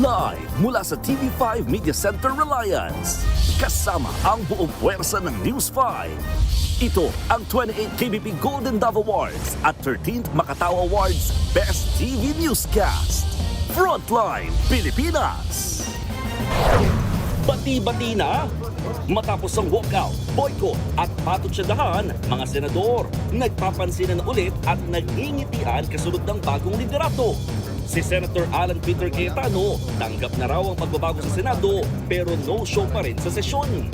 Live mula sa TV5 Media Center Reliance. Kasama ang buong puwersa ng News 5. Ito ang 28th KBP Golden Dove Awards at 13th Makatao Awards Best TV Newscast. Frontline Pilipinas! Bati-bati na! Matapos ang walkout, boycott at patutsyadahan, mga senador nagpapansinan ulit at nagingitian kasunod ng bagong liderato. Si Senator Alan Peter Cayetano tanggap na raw ang pagbabago sa Senado pero no show pa rin sa sesyon.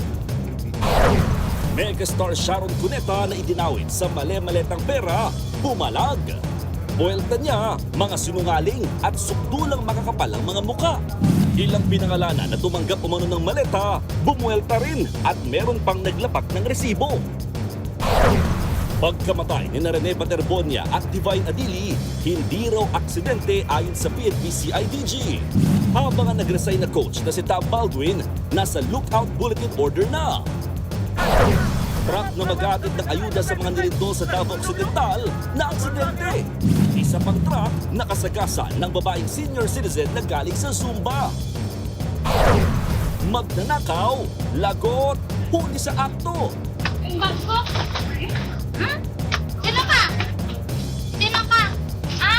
Megastar Sharon Cuneta na idinawit sa mali-maletang pera, bumalag. Buwelta niya, mga sinungaling at sukdulang makakapal ang mga muka. Ilang pinangalanan na tumanggap umano ng maleta, bumuelta rin at meron pang naglapak ng resibo. Pagkamatay ni Rene Baterbonia at Divine Adili, hindi raw aksidente ayon sa PNP-CIDG. Habang ang nag-resign na coach na si Tab Baldwin, nasa lookout bulletin order na. Truck na mag-aatid ng ayuda sa mga nilindol sa Davao Occidental na aksidente. Isa pang truck nakasagasa ng babaeng senior citizen na galing sa Zumba. Magnanakaw, lagot, huli sa akto. Ang bag ko? Sino ka? Sino ka? Ha?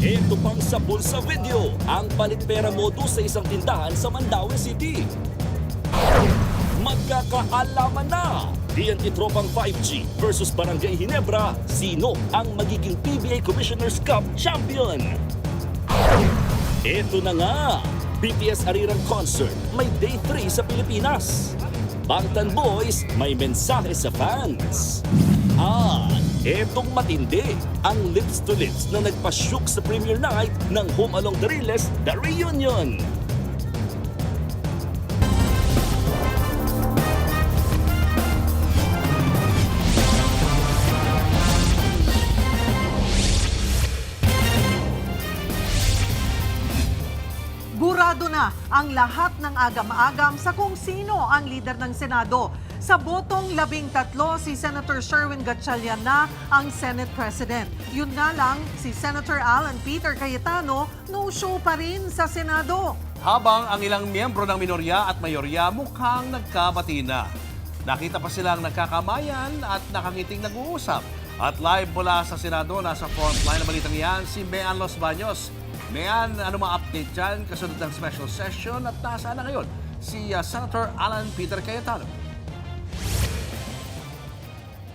Ito pang sabol sa video, ang palit pera modus sa isang tindahan sa Mandaue City. Magkakaalaman na! TNT Tropang 5G versus Barangay Ginebra, sino ang magiging PBA Commissioners Cup champion? Ito na nga! BTS Arirang Concert may Day 3 sa Pilipinas. Bangtan Boys may mensahe sa fans. At etong matindi, ang Lips to Lips na nagpasyuk sa premiere night ng Home Along the Riles, The Reunion. Burado na ang lahat ng agam-agam sa kung sino ang lider ng Senado. Sa botong 13, si Senator Sherwin Gatchalian na ang Senate President. Yun nga lang, si Senator Alan Peter Cayetano no-show pa rin sa Senado. Habang ang ilang miyembro ng minorya at mayorya mukhang nagkabati na. Nakita pa silang nagkakamayan at nakangiting nag-uusap. At live mula sa Senado, nasa frontline na balitang yan, si Mean Los Baños. Mean, ano mga update dyan kasunod ng special session at nasaan na ngayon si Senator Alan Peter Cayetano?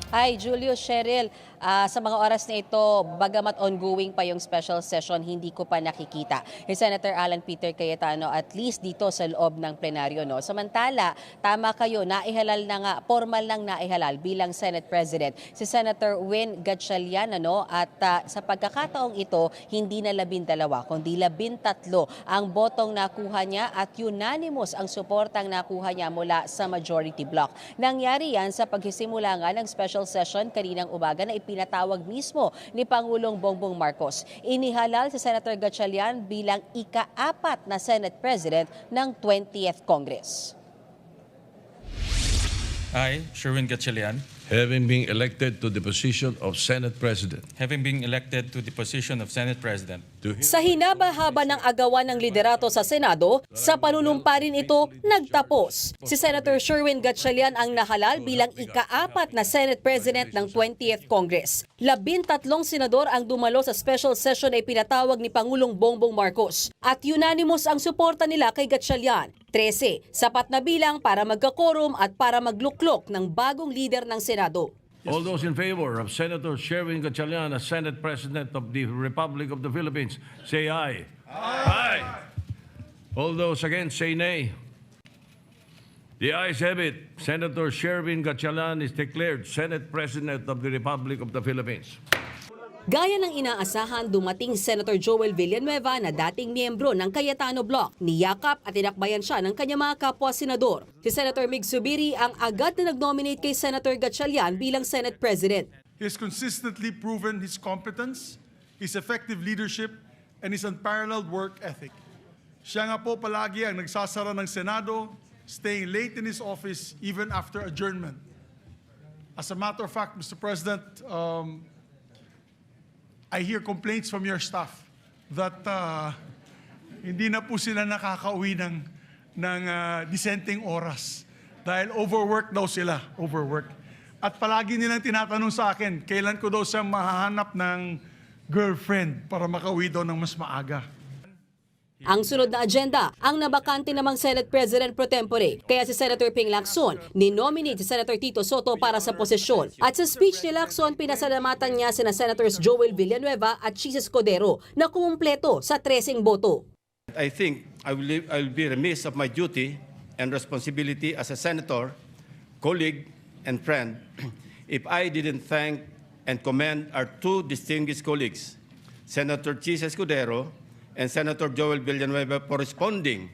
Hi, Julius, Cheryl. Sa mga oras na ito, bagamat ongoing pa yung special session, hindi ko pa nakikita si Senator Alan Peter Cayetano at least dito sa loob ng plenaryo. No? Samantala, tama kayo, naihalal na nga, formal lang naihalal bilang Senate President si Senator Win Gatchalian. Ano? At sa pagkakataong ito, hindi na 12, kundi 13 ang botong nakuha niya at unanimous ang suportang nakuha niya mula sa majority bloc. Nangyari yan sa pagsisimula nga ng special session kaninang umaga na pinatawag mismo ni Pangulong Bongbong Marcos. Inihalal si Senator Gatchalian bilang ika-4 na Senate President ng 20th Congress. I, Sherwin Gatchalian, having been elected to the position of Senate President, having been elected to the position of Senate President, Sa hinaba-haba ng agawan ng liderato sa Senado, sa panunumpa rin ito nagtapos. Si Senator Sherwin Gatchalian ang nahalal bilang ika-4 na Senate President ng 20th Congress. 13 senador ang dumalo sa special session ay pinatawag ni Pangulong Bongbong Marcos. At unanimous ang suporta nila kay Gatchalian. 13, sapat na bilang para magkakorum at para magluklok ng bagong leader ng Senado. all those in favor of Senator Sherwin Gatchalian as Senate President of the Republic of the Philippines, say aye. Aye. All those against, say nay. The ayes have it. Senator Sherwin Gatchalian is declared Senate President of the Republic of the Philippines. Gaya ng inaasahan, dumating Senator Joel Villanueva na dating miyembro ng Cayetano Bloc. Niyakap at tinakbayan siya ng kanyang mga kapwa-senador. Si Senator Mig Zubiri ang agad na nag-nominate kay Senator Gatchalian bilang Senate President. He has consistently proven his competence, his effective leadership, and his unparalleled work ethic. Siya nga po palagi ang nagsasara ng Senado, staying late in his office even after adjournment. As a matter of fact, Mr. President, I hear complaints from your staff that hindi na po sila nakakauwi ng disenteng oras. Dahil overwork daw sila, overwork. At palagi nilang tinatanong sa akin, kailan ko daw siya mahahanap ng girlfriend para makauwi daw ng mas maaga. Ang sunod na agenda, ang nabakante namang Senate President pro tempore. Kaya si Senator Ping Lacson, ninominate si Senator Tito Soto para sa posisyon. At sa speech ni Lacson, pinasalamatan niya sina Senators Joel Villanueva at Chis Escudero na kumumpleto sa 13 boto. I think I will be remiss of my duty and responsibility as a senator, colleague, and friend if I didn't thank and commend our two distinguished colleagues, Senator Chis Escudero and Senator Joel Villanueva, for responding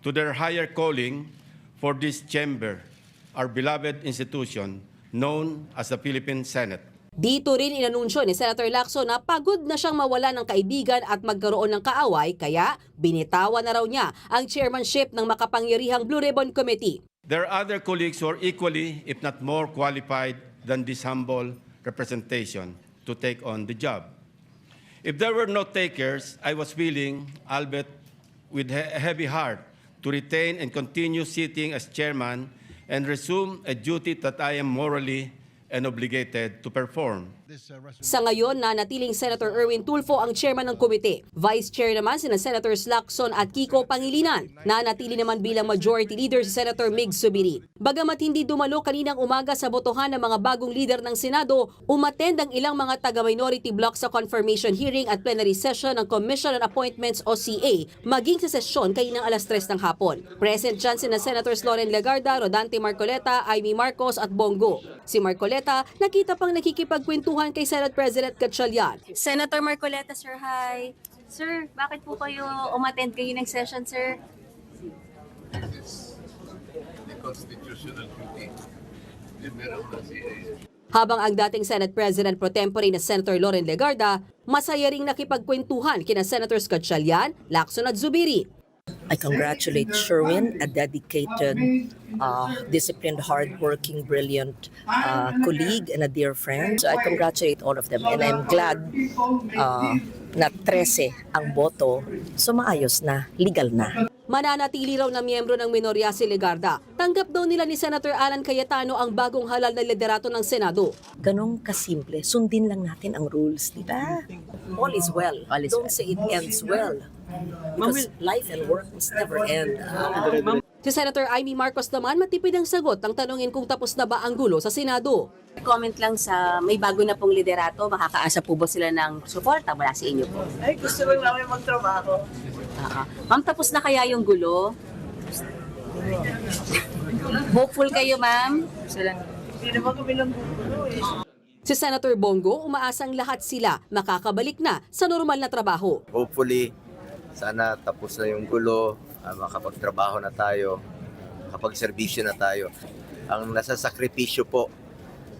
to their higher calling for this chamber, our beloved institution known as the Philippine Senate. Dito rin inanunsyo ni Senator Lacson na pagod na siyang mawala ng kaibigan at magkaroon ng kaaway, kaya binitawan na raw niya ang chairmanship ng makapangyarihang Blue Ribbon Committee. There are other colleagues who are equally, if not more, qualified than this humble representation to take on the job. If there were no takers, I was willing, albeit with a heavy heart, to retain and continue sitting as chairman and resume a duty that I am morally and obligated to perform. Sa ngayon, nanatiling Senator Erwin Tulfo ang chairman ng komite. Vice chair naman sina Senators Lacson at Kiko Pangilinan. Nanatili naman bilang majority leader si Senator Mig Zubiri. Bagamat hindi dumalo kaninang umaga sa botohan ng mga bagong leader ng Senado, umattend ang ilang mga taga-minority block sa confirmation hearing at plenary session ng Commission on Appointments o CA, maging sa sesyon kaninang alas 3 ng hapon. Present dyan sina Senators Loren Legarda, Rodante Marcoleta, Amy Marcos at Bongo. Si Marcoleta nakita pang nakikipagkwentuhan kay Senate President Gatchalian. Senator Marcoleta, sir, hi. Sir, bakit po kayo umattend kayo ng session, sir? Habang ang dating Senate President pro tempore na Senator Loren Legarda, masaya ring nakipagkwentuhan kina Senators Gatchalian, Lacson at Zubiri. I congratulate Sherwin, a dedicated, disciplined, hardworking, brilliant colleague and a dear friend. So I congratulate all of them and I'm glad na 13 ang boto, so maayos na, legal na. Mananatili raw na miyembro ng minorya si Legarda. Tanggap daw nila ni Senator Alan Cayetano ang bagong halal na liderato ng Senado. Ganong kasimple, sundin lang natin ang rules, di ba? All is well. Don't say it ends well. Because life and work must never end. Si Senator Amy Marcos naman matipid ang sagot ang tanungin kung tapos na ba ang gulo sa Senado. Comment lang sa may bago na pong liderato, makakaasa po ba sila ng suporta mula sa inyo po? Ay, gusto lang namin magtrabaho. Ma'am, tapos na kaya yung gulo? Hopeful kayo, ma'am? Hindi naman kami ng gulo eh. Si Senator Bongo, umaasang lahat sila makakabalik na sa normal na trabaho. Hopefully, sana tapos na yung gulo, makapagtrabaho na tayo, makapagserbisyo na tayo. Ang nasa sakripisyo po,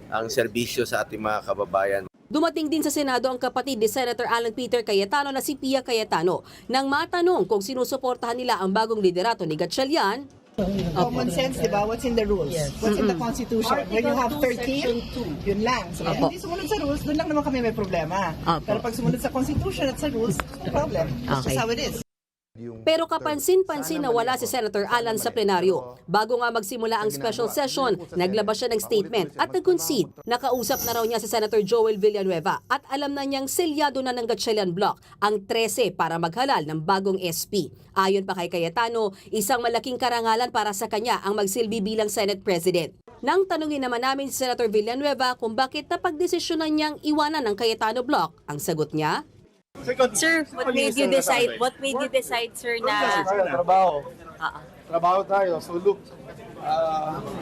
ang serbisyo sa ating mga kababayan. Dumating din sa Senado ang kapatid ni Senator Alan Peter Cayetano na si Pia Cayetano. Nang matanong kung sinusuportahan nila ang bagong liderato ni Gatchalian, common sense, di ba? What's in the rules? What's in the Constitution? When you have 13, yun lang. So, hindi sumunod sa rules, doon lang naman kami may problema. Pero pag sumunod sa Constitution at sa rules, no problem. That's just how it is. pero kapansin-pansin na wala si Senator Alan sa plenaryo. Bago nga magsimula ang special session, naglabas siya ng statement at nag-concede. Nakausap na raw niya si Senator Joel Villanueva at alam na niyang selyado na ng Gatchalian Block ang 13 para maghalal ng bagong SP. Ayon pa kay Cayetano, isang malaking karangalan para sa kanya ang magsilbi bilang Senate President. Nang tanungin naman namin si Senator Villanueva kung bakit napagdesisyonan niyang iwanan ng Cayetano Block, ang sagot niya, Sir, what made you decide, sir, na... Trabaho. Trabaho tayo. So look,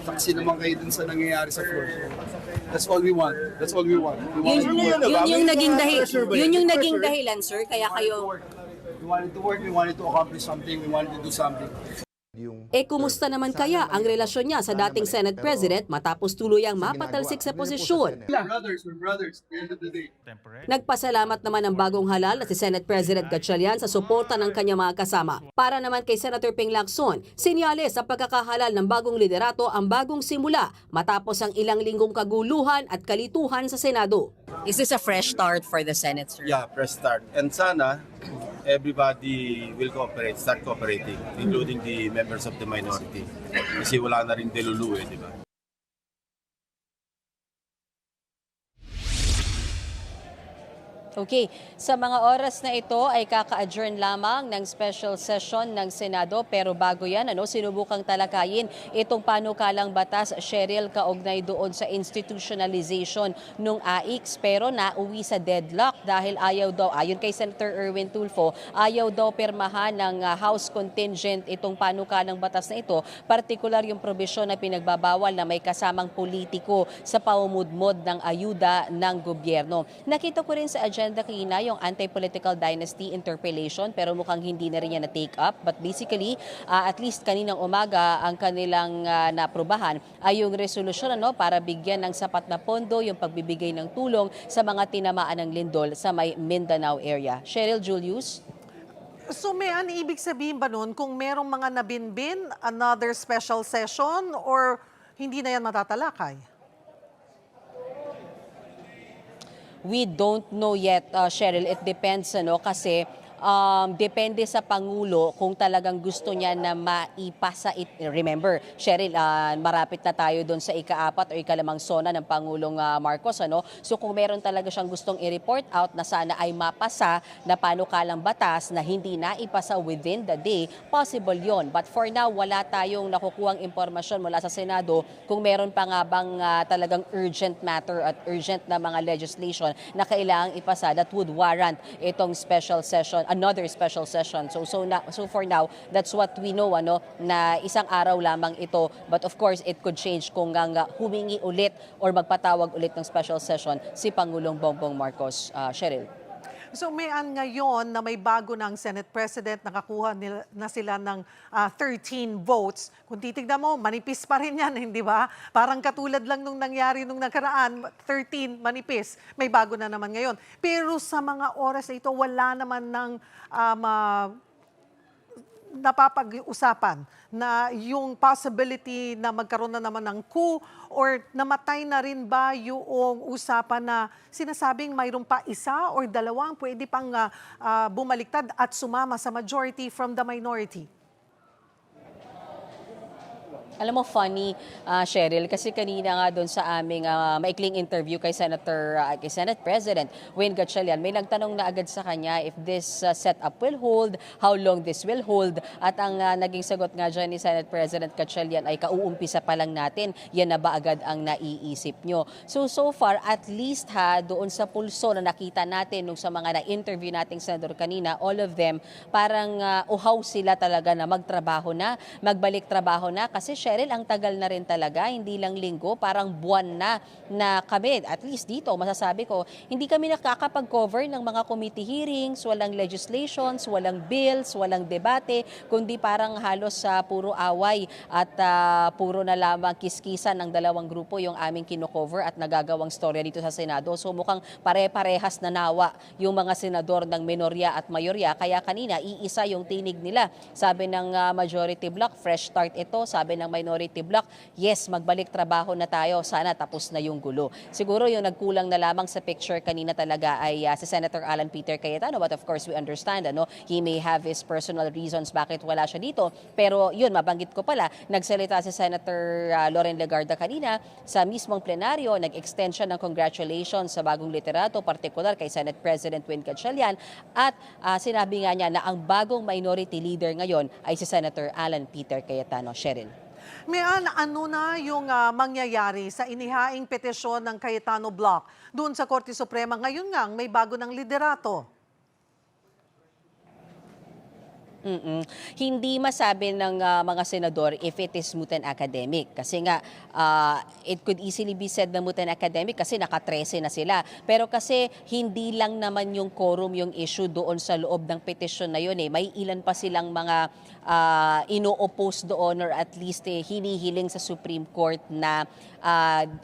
taksi naman kayo dun sa nangyayari sa floor. That's all we want. That's all we want. Yun yung naging dahilan, sir, kaya kayo... We wanted to work, we wanted to accomplish something, we wanted to do something. kumusta naman kaya ang relasyon niya sa dating Senate President matapos tuluyang mapatalsik sa posisyon? We're brothers. At the end of the day. Nagpasalamat naman ang bagong halal na si Senate President Gatchalian sa suporta ng kanyang mga kasama. Para naman kay Senator Ping Lacson, sinyales sa pagkakahalal ng bagong liderato ang bagong simula matapos ang ilang linggong kaguluhan at kalituhan sa Senado. Is this a fresh start for the Senate, sir? Yeah, fresh start. And sana, everybody will start cooperating, including the members of the minority. Kasi wala na rin delulu di ba? Okay, sa mga oras na ito ay kaka-adjourn lamang ng special session ng Senado, pero bago yan, sinubukang talakayin itong panukalang batas, Cheryl, kaugnay doon sa institutionalization ng AIX, pero nauwi sa deadlock dahil ayon kay Senator Erwin Tulfo, ayaw daw pirmahan ng House contingent itong panukalang batas na ito, partikular yung probisyon na pinagbabawal na may kasamang politiko sa pamumudmod ng ayuda ng gobyerno. Nakita ko rin sa agenda kanina yung anti-political dynasty interpellation, pero mukhang hindi na rin yan na-take up. But basically, at least kaninang umaga, ang kanilang naprobahan ay yung resolusyon para bigyan ng sapat na pondo yung pagbibigay ng tulong sa mga tinamaan ng lindol sa may Mindanao area. Cheryl Julius? So may ibig sabihin ba nun kung merong mga nabinbin, another special session, or hindi na yan matatalakay? We don't know yet, Cheryl. It depends, kasi depende sa Pangulo kung talagang gusto niya na maipasa it. Remember, Cheryl, marapit na tayo doon sa ika-4 o ika-5 sona ng Pangulong Marcos. So kung meron talaga siyang gustong i-report out na sana ay mapasa na panukalang batas na hindi na ipasa within the day, possible yon. But for now, wala tayong nakukuhang impormasyon mula sa Senado kung meron pa nga bang talagang urgent matter at urgent na mga legislation na kailangang ipasa that would warrant itong special session, another special session. So for now, that's what we know, na isang araw lamang ito. But of course, it could change kung humingi ulit or magpatawag ulit ng special session si Pangulong Bongbong Marcos. Cheryl. So may ngayon na may bago ng Senate President, nakakuha na sila ng 13 votes. Kung titignan mo, manipis pa rin yan, hindi ba? Parang katulad lang nung nangyari nung nakaraan, 13 manipis. May bago na naman ngayon. Pero sa mga oras na ito, wala naman ng napapag-usapan na yung possibility na magkaroon na naman ng coup or namatay na rin ba yung usapan na sinasabing mayroon pa isa or dalawang pwede pang bumaliktad at sumama sa majority from the minority? Alam mo, funny, Cheryl, kasi kanina nga doon sa aming maikling interview kay Senate President Win Gatchalian, may nagtanong na agad sa kanya if this setup will hold, how long this will hold, at ang naging sagot nga dyan ni Senate President Gatchalian ay kauumpisa pa lang natin, yan na ba agad ang naiisip nyo? So far, at least doon sa pulso na nakita natin nung sa mga na-interview nating senador kanina, all of them, parang uhaw sila talaga na magtrabaho na, magbalik trabaho na, kasi Cheryl, ang tagal na rin talaga, hindi lang linggo, parang buwan na kami, at least dito, masasabi ko, hindi kami nakakapag-cover ng mga committee hearings, walang legislations, walang bills, walang debate, kundi parang halos sa puro away at puro na lamang kiskisan ng dalawang grupo yung aming kino-cover at nagagawang storya dito sa Senado. So mukhang pare-parehas na nawa yung mga senador ng minorya at mayorya, kaya kanina iisa yung tinig nila. Sabi ng majority bloc, fresh start ito, sabi ng minority bloc, yes, magbalik trabaho na tayo, sana tapos na yung gulo. Siguro yung nagkulang na lamang sa picture kanina talaga ay si Senator Alan Peter Cayetano, but of course we understand, he may have his personal reasons bakit wala siya dito, pero yun, mabanggit ko pala, nagsalita si Senator Loren Legarda kanina sa mismong plenaryo, nag-extend siya ng congratulations sa bagong literato, partikular kay Senate President Win Gatchalian, at sinabi nga niya na ang bagong minority leader ngayon ay si Senator Alan Peter Cayetano. Cheryl. May ano na yung mangyayari sa inihaing petisyon ng Cayetano Block doon sa Korte Suprema? Ngayon nga, may bago ng liderato. Hindi masabi ng mga senador if it is moot and academic. Kasi nga, it could easily be said na moot and academic kasi naka-13 na sila. Pero kasi hindi lang naman yung quorum yung issue doon sa loob ng petisyon na yun. May ilan pa silang mga ino-oppose doon or at least hinihiling sa Supreme Court na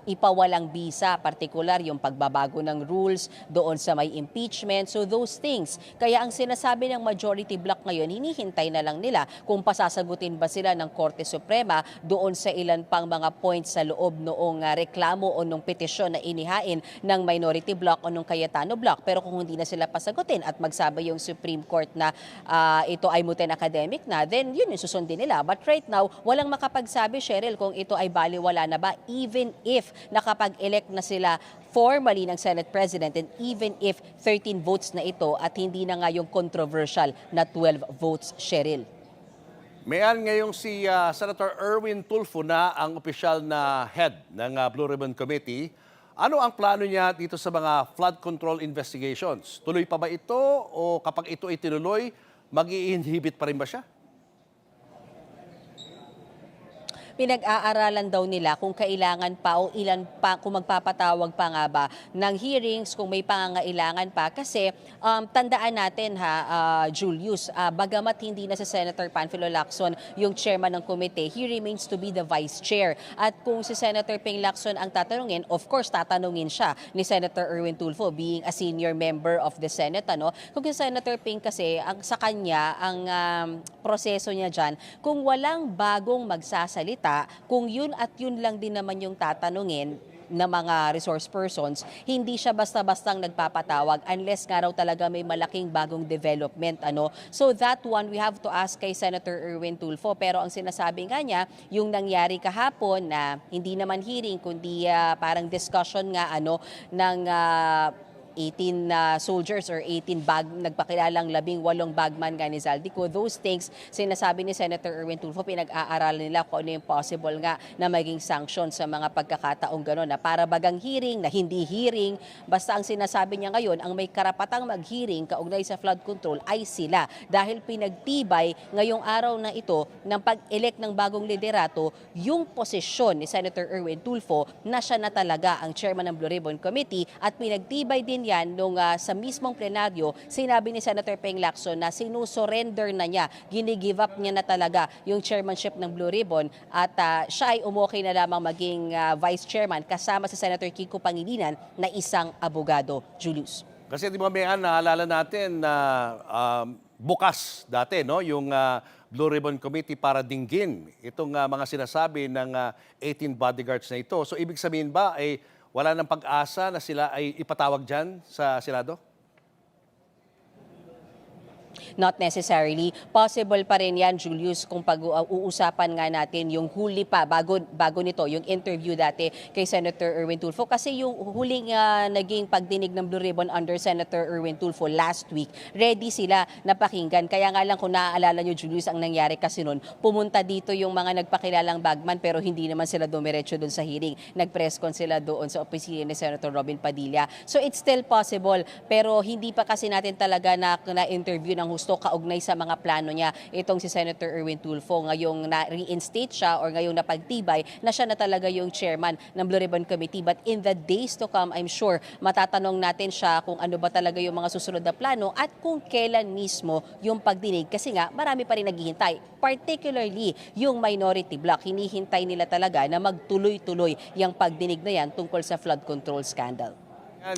ipawalang bisa, partikular yung pagbabago ng rules doon sa may impeachment. So those things. Kaya ang sinasabi ng majority bloc ngayon, hinihintay na lang nila kung pasasagutin ba sila ng Korte Suprema doon sa ilan pang mga points sa loob noong reklamo o nung petisyon na inihain ng minority bloc o nung Cayetano bloc. Pero kung hindi na sila pasagutin at magsabi yung Supreme Court na ito ay muten academic na, then yun yung susundin nila. But right now, walang makapagsabi, Cheryl, kung ito ay baliwala na ba, even if nakapag-elect na sila formally ng Senate President and even if 13 votes na ito at hindi na nga yung controversial na 12 votes, Cheryl. Mayan ngayong si Senator Erwin Tulfo na ang opisyal na head ng Blue Ribbon Committee. Ano ang plano niya dito sa mga flood control investigations? Tuloy pa ba ito o kapag ito ay tinuloy, mag-i-inhibit pa rin ba siya? Pinag-aaralan daw nila kung kailangan pa o ilan pa, kung magpapatawag pa nga ba ng hearings, kung may pangangailangan pa. Kasi tandaan natin Julius, bagamat hindi na si Senator Panfilo Lacson yung chairman ng komite, he remains to be the vice chair. At kung si Senator Ping Lacson ang tatanungin, of course tatanungin siya ni Senator Erwin Tulfo being a senior member of the Senate. Kung si Senator Ping kasi, sa kanya, ang proseso niya dyan, kung walang bagong magsasalita, kung yun at yun lang din naman yung tatanungin na mga resource persons, hindi siya basta-bastang nagpapatawag unless nga raw talaga may malaking bagong development. So that one, we have to ask kay Senator Erwin Tulfo. Pero ang sinasabi nga niya, yung nangyari kahapon na hindi naman hearing, kundi parang discussion nga ng 18 soldiers or 18 nagpakilalang 18 bagman nga ni Zaldico. Those things, sinasabi ni Senator Erwin Tulfo, pinag-aaralan nila kung ano yung possible nga na maging sanction sa mga pagkakataong gano'n na para bagang hearing, na hindi hearing. Basta ang sinasabi niya ngayon, ang may karapatang mag-hearing kaugnay sa flood control ay sila. Dahil pinagtibay ngayong araw na ito ng pag-elect ng bagong liderato yung posisyon ni Senator Erwin Tulfo na siya na talaga ang chairman ng Blue Ribbon Committee, at pinagtibay din yan nung sa mismong plenaryo, sinabi ni Senator Ping Lacson na sinusurrender na niya, gini-give up niya na talaga yung chairmanship ng Blue Ribbon at siya ay umokay na lamang maging vice chairman kasama si Senator Kiko Pangilinan na isang abogado. Julius. Kasi di ba naalala natin na bukas dati yung Blue Ribbon Committee para dinggin itong mga sinasabi ng 18 bodyguards na ito. So ibig sabihin ba ay wala nang pag-asa na sila ay ipatawag dyan sa Senado? Not necessarily. Possible pa rin yan, Julius, kung pag-uusapan nga natin yung huli pa, bago nito, yung interview dati kay Senator Erwin Tulfo. Kasi yung huling naging pagdinig ng Blue Ribbon under Senator Erwin Tulfo last week, ready sila na pakinggan. Kaya nga lang kung naaalala nyo, Julius, ang nangyari kasi nun, pumunta dito yung mga nagpakilalang bagman pero hindi naman sila dumiretso doon sa hearing. Nag-press con sila doon sa opisina ni Senator Robin Padilla. So it's still possible, pero hindi pa kasi natin talaga na-interview ng gusto kaugnay sa mga plano niya itong si Senator Erwin Tulfo ngayong na-reinstate siya or ngayong napagtibay na siya na talaga yung chairman ng Blue Ribbon Committee. But in the days to come, I'm sure matatanong natin siya kung ano ba talaga yung mga susunod na plano at kung kailan mismo yung pagdinig. Kasi nga, marami pa rin naghihintay. Particularly yung minority bloc. Hinihintay nila talaga na magtuloy-tuloy yung pagdinig na yan tungkol sa flood control scandal.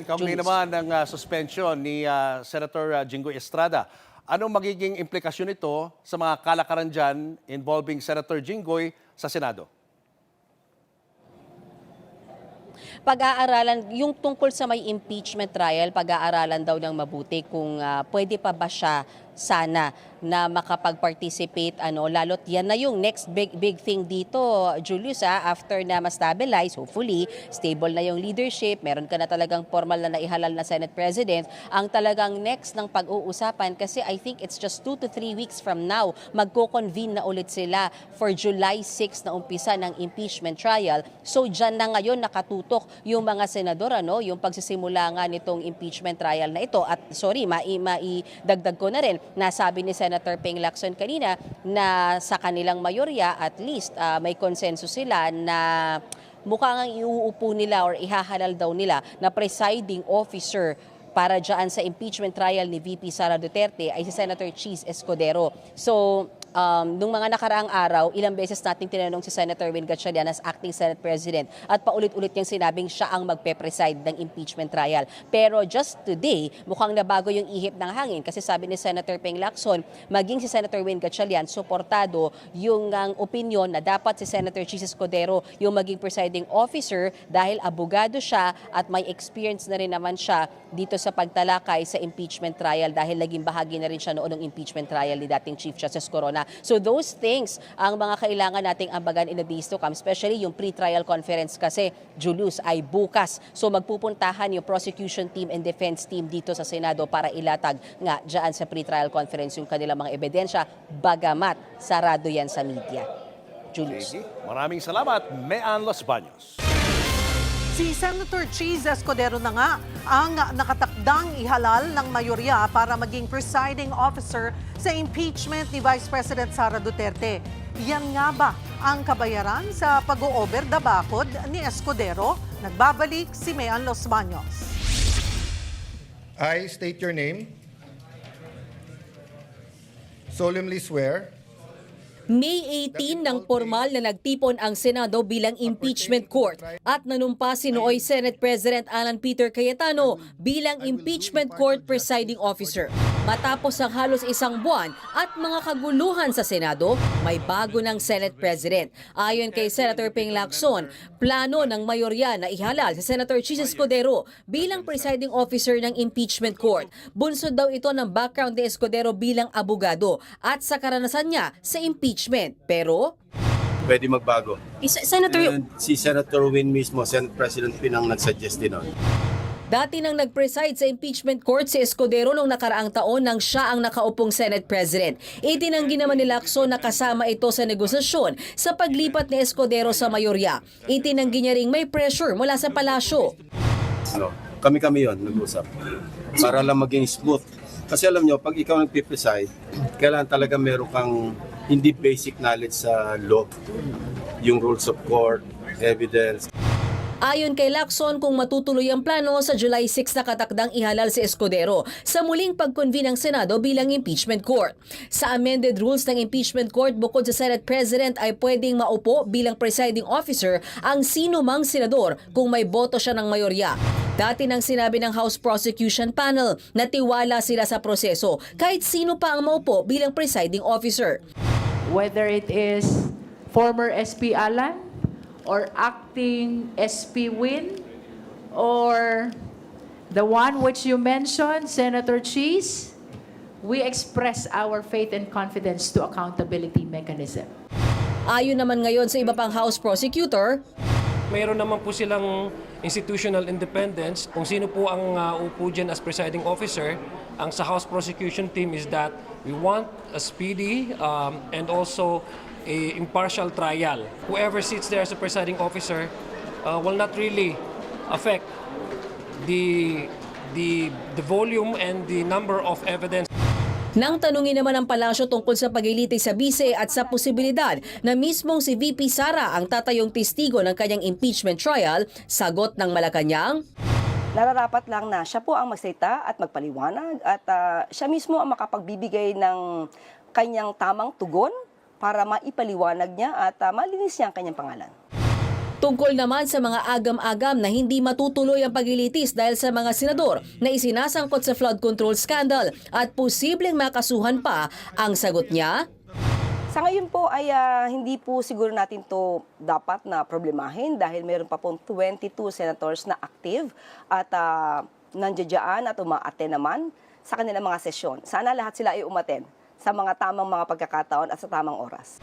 Kaugnay naman ng suspension ni Senator Jinggoy Estrada. Anong magiging implikasyon nito sa mga kalakaran dyan involving Senator Jinggoy sa Senado? Pag-aaralan, yung tungkol sa may impeachment trial, pag-aaralan daw ng mabuti kung pwede pa ba siya sana na makapag-participate, lalo't yan na yung next big thing dito, Julius, after na ma-stabilize, hopefully, stable na yung leadership, meron ka na talagang formal na naihalal na Senate President, ang talagang next ng pag-uusapan, kasi I think it's just 2 to 3 weeks from now, magko-convene na ulit sila for July 6 na umpisa ng impeachment trial. So dyan na ngayon nakatutok yung mga senador, yung pagsisimula nga nitong impeachment trial na ito. At sorry, maidagdag ko na rin, nasabi ni Senator Ping Lacson kanina na sa kanilang mayorya at least may konsensus sila na mukhang iuupo nila or ihahalal daw nila na presiding officer para dyan sa impeachment trial ni VP Sara Duterte ay si Senator Cheese Escudero. So nung mga nakaraang araw, ilang beses nating tinanong si Senator Win Gatchalian as acting Senate President at paulit-ulit niyang sinabing siya ang magpe-preside ng impeachment trial. Pero just today, mukhang nabago yung ihip ng hangin kasi sabi ni Senator Ping Lacson, maging si Senator Win Gatchalian, suportado yung opinion na dapat si Senator Chis Escudero yung maging presiding officer dahil abogado siya at may experience na rin naman siya dito sa pagtalakay sa impeachment trial dahil naging bahagi na rin siya noon ng impeachment trial ni dating Chief Justice Corona. So those things ang mga kailangan nating ambagan in the days to come, especially yung pre-trial conference kasi, Julius, ay bukas. So magpupuntahan yung prosecution team and defense team dito sa Senado para ilatag nga dyan sa pre-trial conference yung kanilang mga ebidensya, bagamat sarado yan sa media. Julius. Maraming salamat, Mean Los Baños. Si Senator Chis Escudero na nga ang nakatakdang ihalal ng mayorya para maging presiding officer sa impeachment ni Vice President Sara Duterte. Yan nga ba ang kabayaran sa pag-o-over the bakod ni Escudero? Nagbabalik si Mean Los Baños. I state your name. Solemnly swear. May 18 nang formal na nagtipon ang Senado bilang impeachment court at nanumpa si nooy Senate President Alan Peter Cayetano bilang impeachment court presiding officer. Matapos ang halos isang buwan at mga kaguluhan sa Senado, may bago ng Senate President. Ayon kay Senator Ping Lacson, plano ng mayorya na ihalal si Senator Chis Escudero bilang presiding officer ng impeachment court. Bunsod daw ito ng background ni Escudero bilang abogado at sa karanasan niya sa impeachment. Pero Pwede magbago. Senator, Si Senator Win mismo, Senate President Pinang nag-suggest din nun. dati nang nag-preside sa impeachment court si Escudero noong nakaraang taon nang siya ang nakaupong Senate President. Itinanggi naman ni Lacson na kasama ito sa negosasyon sa paglipat ni Escudero sa mayorya. Itinanggi niya ring may pressure mula sa palasyo. Kami-kami yon nag-usap. Para lang maging smooth. Kasi alam nyo, pag ikaw nagpipreside, kailangan talaga meron kang hindi basic knowledge sa law. Yung rules of court, evidence. Ayon kay Lacson, kung matutuloy ang plano, sa July 6 nakatakdang ihalal si Escudero sa muling pag-convene ng Senado bilang impeachment court. Sa amended rules ng impeachment court, bukod sa Senate President ay pwedeng maupo bilang presiding officer ang sino mang senador kung may boto siya ng mayorya. Dati nang sinabi ng House Prosecution Panel na tiwala sila sa proseso kahit sino pa ang maupo bilang presiding officer. Whether it is former SP Alan, or acting SP Win, or the one which you mentioned, Senator Chis, we express our faith and confidence to accountability mechanism. Ayon naman ngayon sa iba pang House Prosecutor, mayroon naman po silang institutional independence. Kung sino po ang upo dyan as presiding officer, ang sa House Prosecution Team is that we want a speedy and also a impartial trial. Whoever sits there as a presiding officer will not really affect the volume and the number of evidence. nang tanungin naman ang palasyo tungkol sa paglilitis sa bise at sa posibilidad na mismong si VP Sara ang tatayong testigo ng kanyang impeachment trial, sagot ng Malacanang, nararapat lang na siya po ang magsalita at magpaliwanag at siya mismo ang makapagbibigay ng kanyang tamang tugon para maipaliwanag niya at malinis niya ang kanyang pangalan. Tungkol naman sa mga agam-agam na hindi matutuloy ang paglilitis dahil sa mga senador na isinasangkot sa flood control scandal at posibleng makasuhan pa, ang sagot niya, sa ngayon po ay hindi po siguro natin to dapat na problemahin dahil meron pa pong 22 senators na active at nandiyan at uma-attend naman sa kanilang mga sesyon. Sana lahat sila ay umattend sa mga tamang mga pagkakataon at sa tamang oras.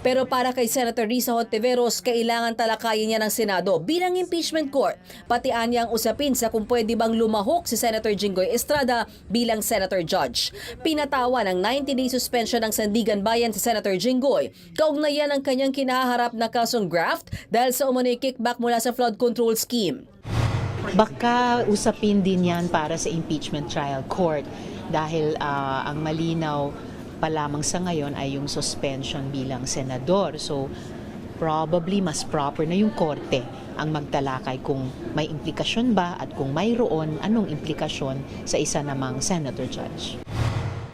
Pero para kay Senator Risa Hontiveros, kailangan talakayin niya ng Senado bilang impeachment court. Pati anyang usapin sa kung pwede bang lumahok si Senator Jinggoy Estrada bilang Senator Judge. Pinatawa ng 90-day suspension ng Sandigan Bayan si Senator Jinggoy. Kaugnayan ang kanyang kinaharap na kasong graft dahil sa umano'y kickback mula sa flood control scheme. Baka usapin din yan para sa impeachment trial court dahil ang malinaw pa lamang sa ngayon ay yung suspension bilang senador. So, probably mas proper na yung korte ang magtalakay kung may implikasyon ba at kung mayroon, anong implikasyon sa isa namang senator judge.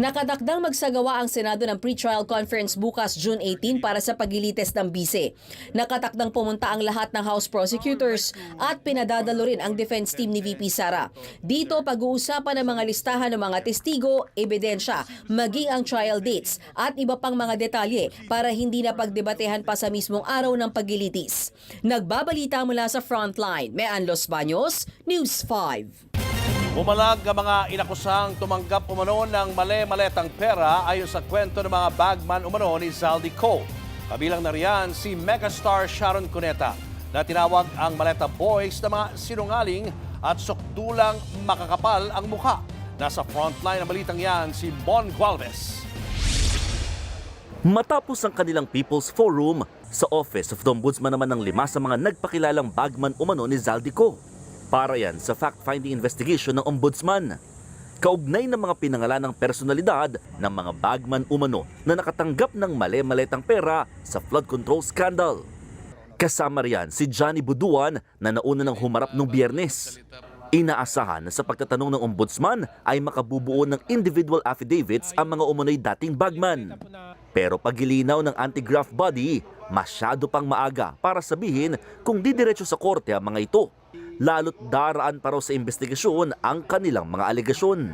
Nakatakdang magsagawa ang Senado ng pre-trial conference bukas June 18 para sa paglilitis ng bise. Nakatakdang pumunta ang lahat ng House prosecutors at pinadadalo rin ang defense team ni VP Sara. Dito pag-uusapan ang mga listahan ng mga testigo, ebidensya, maging ang trial dates at iba pang mga detalye para hindi na pagdebatehan pa sa mismong araw ng paglilitis. Nagbabalita mula sa Frontline, Mean Los Baños, News 5. Bumalag ang mga inakusang tumanggap umano ng mali-maletang pera ayon sa kwento ng mga bagman umano ni Zaldico. Kabilang na riyan si megastar Sharon Cuneta na tinawag ang maleta boys na mga sinungaling at sukdulang makakapal ang mukha. Nasa frontline ng balitang yan si Bon Gualvez. Matapos ang kanilang People's Forum, sa Office of the Ombudsman naman ng 5 sa mga nagpakilalang bagman umano ni Zaldico. Para yan sa fact-finding investigation ng Ombudsman. Kaugnay ng mga pinangalanang personalidad ng mga bagman umano na nakatanggap ng mali-maletang pera sa flood control scandal. Kasama riyan si Johnny Buduan na nauna ng humarap noong Biyernes. Inaasahan na sa pagtatanong ng Ombudsman ay makabubuo ng individual affidavits ang mga umano'y dating bagman. Pero pagilinaw ng anti-graft body, masyado pang maaga para sabihin kung didiretso sa korte ang mga ito. Lalo't daraan pa raw sa investigasyon ang kanilang mga alegasyon.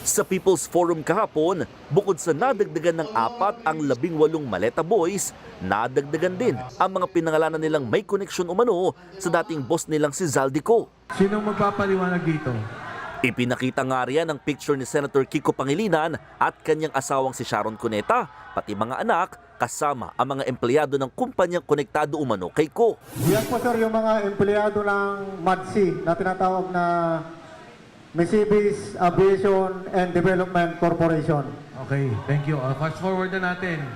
Sa People's Forum kahapon, bukod sa nadagdagan ng 4 ang 18 maleta boys, nadagdagan din ang mga pinangalanan nilang may koneksyon umano sa dating boss nilang si Zaldico. Sinong magpapaliwanag dito? Ipinakita nga riyan ang picture ni Senator Kiko Pangilinan at kanyang asawang si Sharon Cuneta, pati mga anak, kasama ang mga empleyado ng kumpanyang konektado umano kay Ko. Yan po sir yung mga empleyado ng MADC na tinatawag na Mercedes Aviation and Development Corporation. Okay, thank you. Fast forward na natin.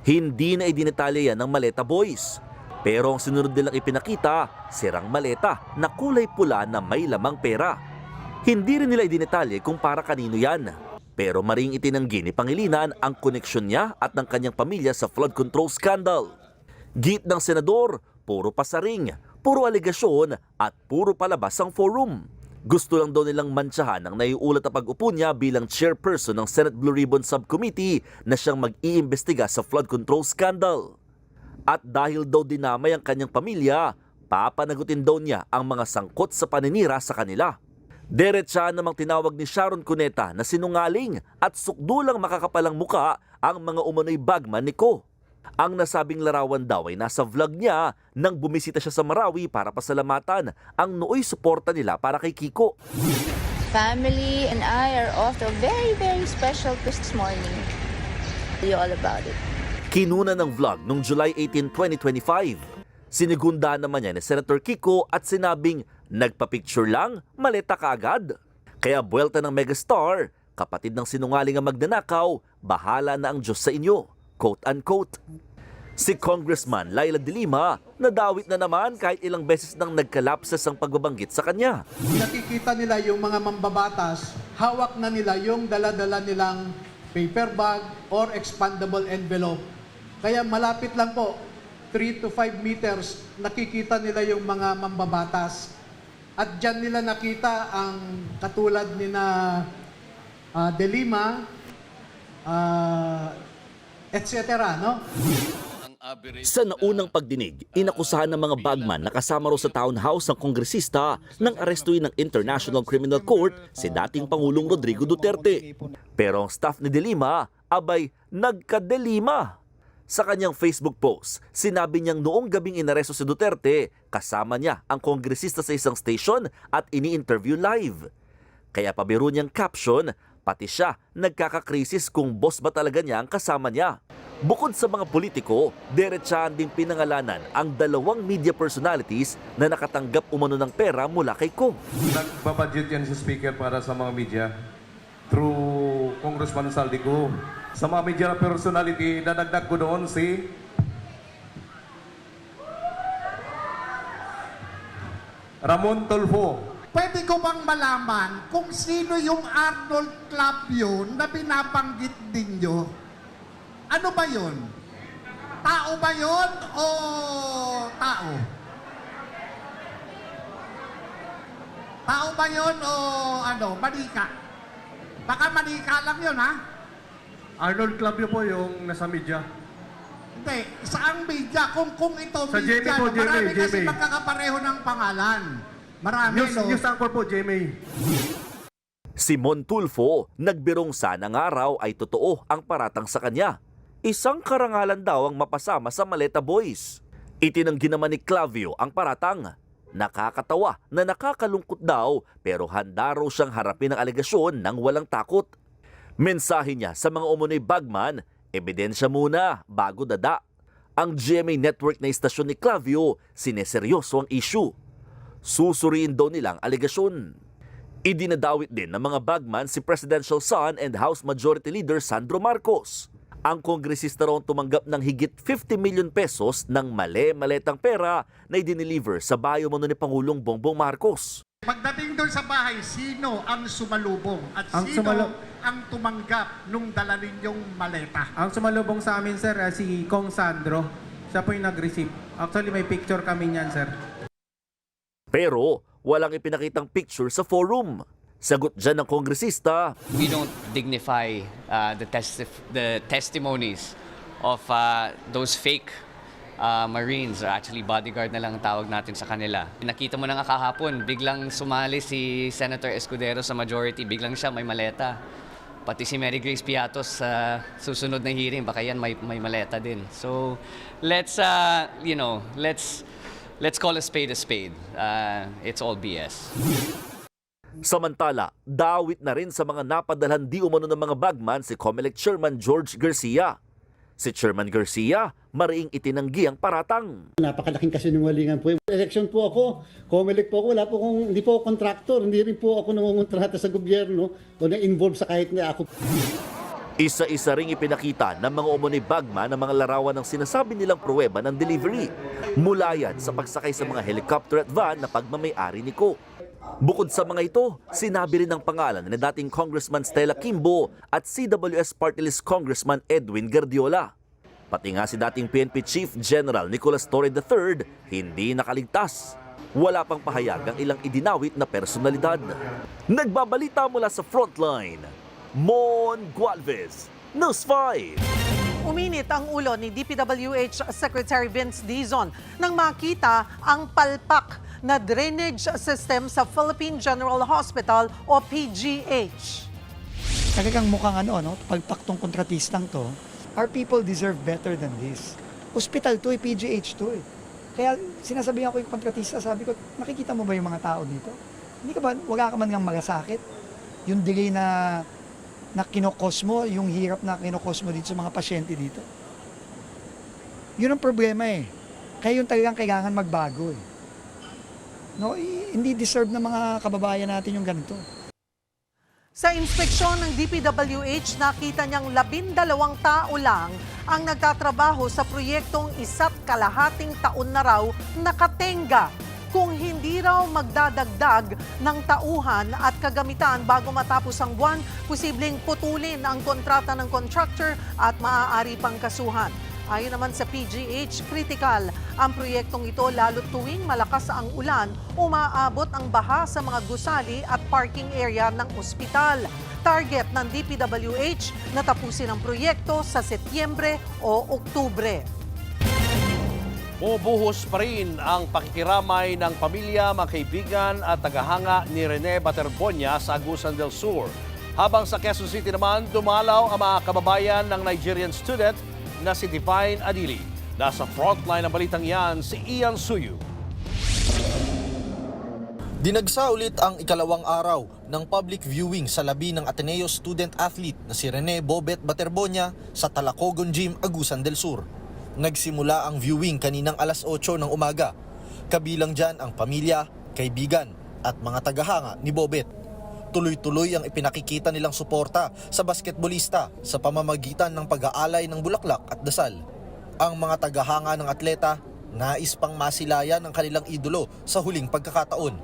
Hindi na idinetalya yan ng maleta boys. Pero ang sinunod nilang ipinakita, sirang maleta na kulay pula na may lamang pera. Hindi rin nila idinetalye kung para kanino yan. Pero maring itinanggi ni Pangilinan ang koneksyon niya at ng kanyang pamilya sa flood control scandal. Git ng senador, puro pasaring, puro alegasyon at puro palabas ang forum. Gusto lang daw nilang mantsahan ang naiulat na pag-upo niya bilang chairperson ng Senate Blue Ribbon Subcommittee na siyang mag-iimbestiga sa flood control scandal. At dahil daw dinamay ang kanyang pamilya, papanagutin daw niya ang mga sangkot sa paninira sa kanila. Diretsahan namang tinawag ni Sharon Cuneta na sinungaling at sukdulang makakapalang muka ang mga umano'y bagman ni Ko. Ang nasabing larawan daw ay nasa vlog niya nang bumisita siya sa Marawi para pasalamatan ang nooy suporta nila para kay Kiko. Family and I are off to a very, very special this morning. Tell you all about it. Kinuna ng vlog noong July 18, 2025. Sinigunda naman niya ni Senator Kiko at sinabing nagpa-picture lang, maleta ka agad. Kaya buwelta ng megastar, kapatid ng sinungaling ang magnanakaw, bahala na ang Diyos sa inyo. Quote-unquote. Si Congressman Laila De Lima, nadawit na naman kahit ilang beses nang nagkalapsas ang pagbabanggit sa kanya. Nakikita nila yung mga mambabatas, hawak na nila yung dala-dala nilang paper bag or expandable envelope. Kaya malapit lang po, 3 to 5 meters, nakikita nila yung mga mambabatas. At dyan nila nakita ang katulad ni na De Lima, etc. No? Sa naunang pagdinig, inakusahan ng mga bagman na kasama raw sa townhouse ng kongresista nang arestuin ng International Criminal Court si dating Pangulong Rodrigo Duterte. Pero ang staff ni De Lima, abay nagka-delima. Sa kanyang Facebook post, sinabi niyang noong gabing inaresto si Duterte, kasama niya ang kongresista sa isang station at ini-interview live. Kaya pabiro niyang caption, pati siya nagkakakrisis kung boss ba talaga niya ang kasama niya. Bukod sa mga politiko, diretsahan ding pinangalanan ang 2 media personalities na nakatanggap umano ng pera mula kay Ko. Nagbabudget yan si Speaker para sa mga media through Congressman Zaldico. Sa mga media personality, nadagdag ko doon si Ramon Tulfo. Pwede ko bang malaman kung sino yung Arnold Club yun na binabanggit ninyo? Ano ba yun? Tao ba yun o tao? Tao ba yun o ano, manika? Baka mali ka lang yun, ha? Arnold Clavio po yung nasa media. Hindi, saang media? Kung ito Sa media, GMA po, no? Marami GMA. kasi magkakapareho ng pangalan. Marami, no? News anchor po, GMA. Si Montulfo, nagbirong sanang araw ay totoo ang paratang sa kanya. Isang karangalan daw ang mapasama sa Maleta Boys. Itinanggi naman ni Clavio ang paratang. Nakakatawa na nakakalungkot daw pero handa raw siyang harapin ang alegasyon ng walang takot. Mensahe niya sa mga umunoy bagman, ebidensya muna bago dada. Ang GMA network na istasyon ni Clavio, sineseryoso ang issue. Susuriin daw nilang alegasyon. Idinadawit din ng mga bagman si Presidential son and House Majority Leader Sandro Marcos. Ang kongresista raw tumanggap ng higit 50 million pesos ng mali-maletang pera na idineliver sa bayo mo ni Pangulong Bongbong Marcos. Pagdating doon sa bahay, sino ang sumalubong? At ang tumanggap nung dala ninyong maleta? Ang sumalubong sa amin, sir, si Kong Sandro. Siya po yung nag-receive. Actually, may picture kami niyan, sir. Pero walang ipinakitang picture sa forum. Sagot dyan ng kongresista, We don't dignify the testimonies of those fake Marines, or actually bodyguard na lang ang tawag natin sa kanila. Nakita mo na nga kahapon, biglang sumali si Senator Escudero sa majority, biglang siya may maleta. Pati si Mary Grace Piatos sa susunod na hearing, baka yan may maleta din. So let's call a spade a spade. It's all BS. Samantala, dawit na rin sa mga napadalhan di umano ng mga bagman si Comelec Chairman George Garcia. Si Chairman Garcia, mariing itinanggi ang paratang. Napakalaking kasinungalingan po. Election po ako, Comelec po ako, hindi po ako contractor, hindi rin po ako nangungontrata sa gobyerno o na-involve sa kahit na ako. Isa-isa ring ipinakita ng mga umunoy bagman ng mga larawan ng sinasabi nilang pruweba ng delivery. Mula yan sa pagsakay sa mga helicopter at van na pagmamayari ni Ko. Bukod sa mga ito, sinabi rin ang pangalan ni dating Congressman Stella Kimbo at CWS Party List Congressman Edwin Guardiola. Pati nga si dating PNP Chief General Nicolas Torre III hindi nakaligtas. Wala pang pahayag ang ilang idinawit na personalidad. Nagbabalita mula sa Frontline, Mon Gualvez, News 5. Uminit ang ulo ni DPWH Secretary Vince Dizon nang makita ang palpak na drainage system sa Philippine General Hospital o PGH. Talagang mukhang palpak tong kontratistang to. Our people deserve better than this. Hospital to, PGH to. Kaya sinasabihan ko yung kontratista, sabi ko, nakikita mo ba yung mga tao dito? Wala ka man ngang malasakit? Yung delay na kinokos mo, yung hirap na kinokos mo dito sa mga pasyente dito. Yun ang problema eh. Kaya yung talagang kailangan magbago eh. No, hindi deserve ng mga kababayan natin yung ganito. Sa inspeksyon ng DPWH, nakita niyang 12 tao lang ang nagtatrabaho sa proyektong 1.5 taon na raw nakatenga. Kung hindi raw magdadagdag ng tauhan at kagamitan bago matapos ang buwan, posibleng putulin ang kontrata ng contractor at maaari pang kasuhan. Ayon naman sa PGH, critical ang proyektong ito lalo tuwing malakas ang ulan, umaabot ang baha sa mga gusali at parking area ng ospital. Target ng DPWH na tapusin ang proyekto sa Setyembre o Oktubre. Bubuhos pa rin ang pakikiramay ng pamilya, mga kaibigan at tagahanga ni Rene Baterbonia sa Agusan del Sur. Habang sa Quezon City naman, dumalaw ang mga kababayan ng Nigerian student na si Divine Adili. Nasa frontline ng balitang yan si Ian Suyu. Dinagsa ulit ang ikalawang araw ng public viewing sa labi ng Ateneo student athlete na si Rene Bobet Baterbonia sa Talacogon Gym, Agusan del Sur. Nagsimula ang viewing kaninang alas 8 ng umaga. Kabilang dyan ang pamilya, kaibigan at mga tagahanga ni Bobet. Tuloy-tuloy ang ipinakikita nilang suporta sa basketbolista sa pamamagitan ng pag-aalay ng bulaklak at dasal. Ang mga tagahanga ng atleta nais pang masilayan ng kanilang idolo sa huling pagkakataon.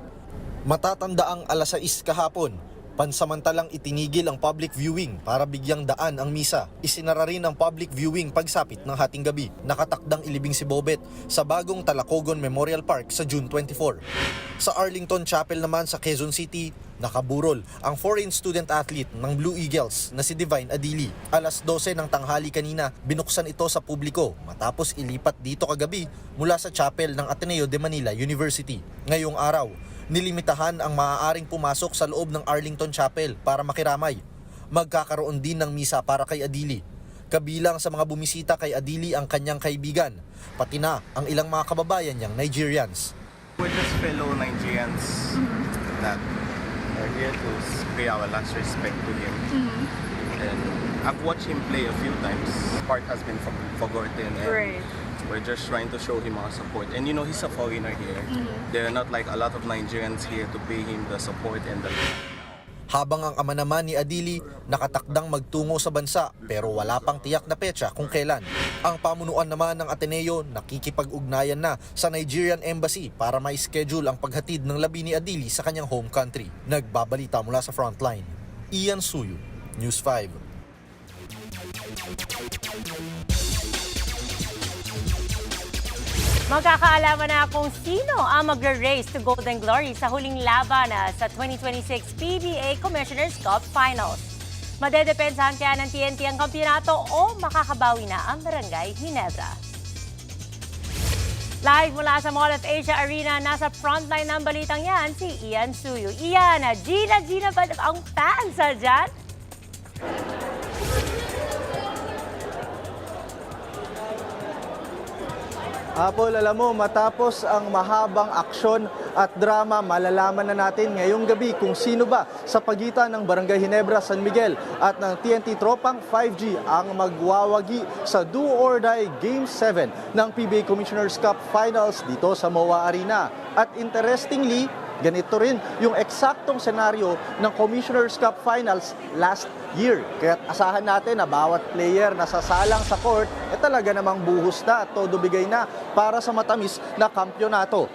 Matatanda ang alas 6 kahapon, Pansamantalang itinigil ang public viewing para bigyang daan ang misa. Isinara rin ang public viewing pagsapit ng hating gabi. Nakatakdang ilibing si Bobet sa bagong Talacogon Memorial Park sa June 24. Sa Arlington Chapel naman sa Quezon City, nakaburol ang foreign student athlete ng Blue Eagles na si Divine Adili. Alas 12 ng tanghali kanina, binuksan ito sa publiko matapos ilipat dito kagabi mula sa chapel ng Ateneo de Manila University. Ngayong araw, nilimitahan ang maaaring pumasok sa loob ng Arlington Chapel para makiramay. Magkakaroon din ng misa para kay Adili. Kabilang sa mga bumisita kay Adili ang kanyang kaibigan, pati na ang ilang mga kababayan niyang Nigerians. We're just fellow Nigerians that are here to pay our last respect to him. And I've watched him play a few times. Part has been forgotten. And we're just trying to show him our support. And you know, he's a foreigner here. There are not like a lot of Nigerians here to pay him the support and the love. Habang ang ama naman ni Adili nakatakdang magtungo sa bansa pero wala pang tiyak na petsa kung kailan. Ang pamunuan naman ng Ateneo nakikipag-ugnayan na sa Nigerian Embassy para mai-schedule ang paghatid ng labi ni Adili sa kanyang home country. Nagbabalita mula sa Frontline, Ian Suyu, News 5. Magkakaalaman na kung sino ang magra-race to Golden Glory sa huling laban sa 2026 PBA Commissioner's Cup Finals. Madedepensahan kaya ng TNT ang kampyonato o makakabawi na ang Barangay Ginebra. Live mula sa Mall of Asia Arena, nasa frontline ng balitang yan si Ian Suyu. Ian, Gina ba ang fans dyan? Apol, alam mo, matapos ang mahabang aksyon at drama, malalaman na natin ngayong gabi kung sino ba sa pagitan ng Barangay Ginebra, San Miguel at ng TNT Tropang 5G ang magwawagi sa do-or-die Game 7 ng PBA Commissioner's Cup Finals dito sa MOA Arena. At interestingly, ganito rin yung eksaktong senaryo ng Commissioner's Cup Finals last year. Kaya asahan natin na bawat player na sasalang sa court talaga namang buhos na at todo bigay na para sa matamis na kampyonato.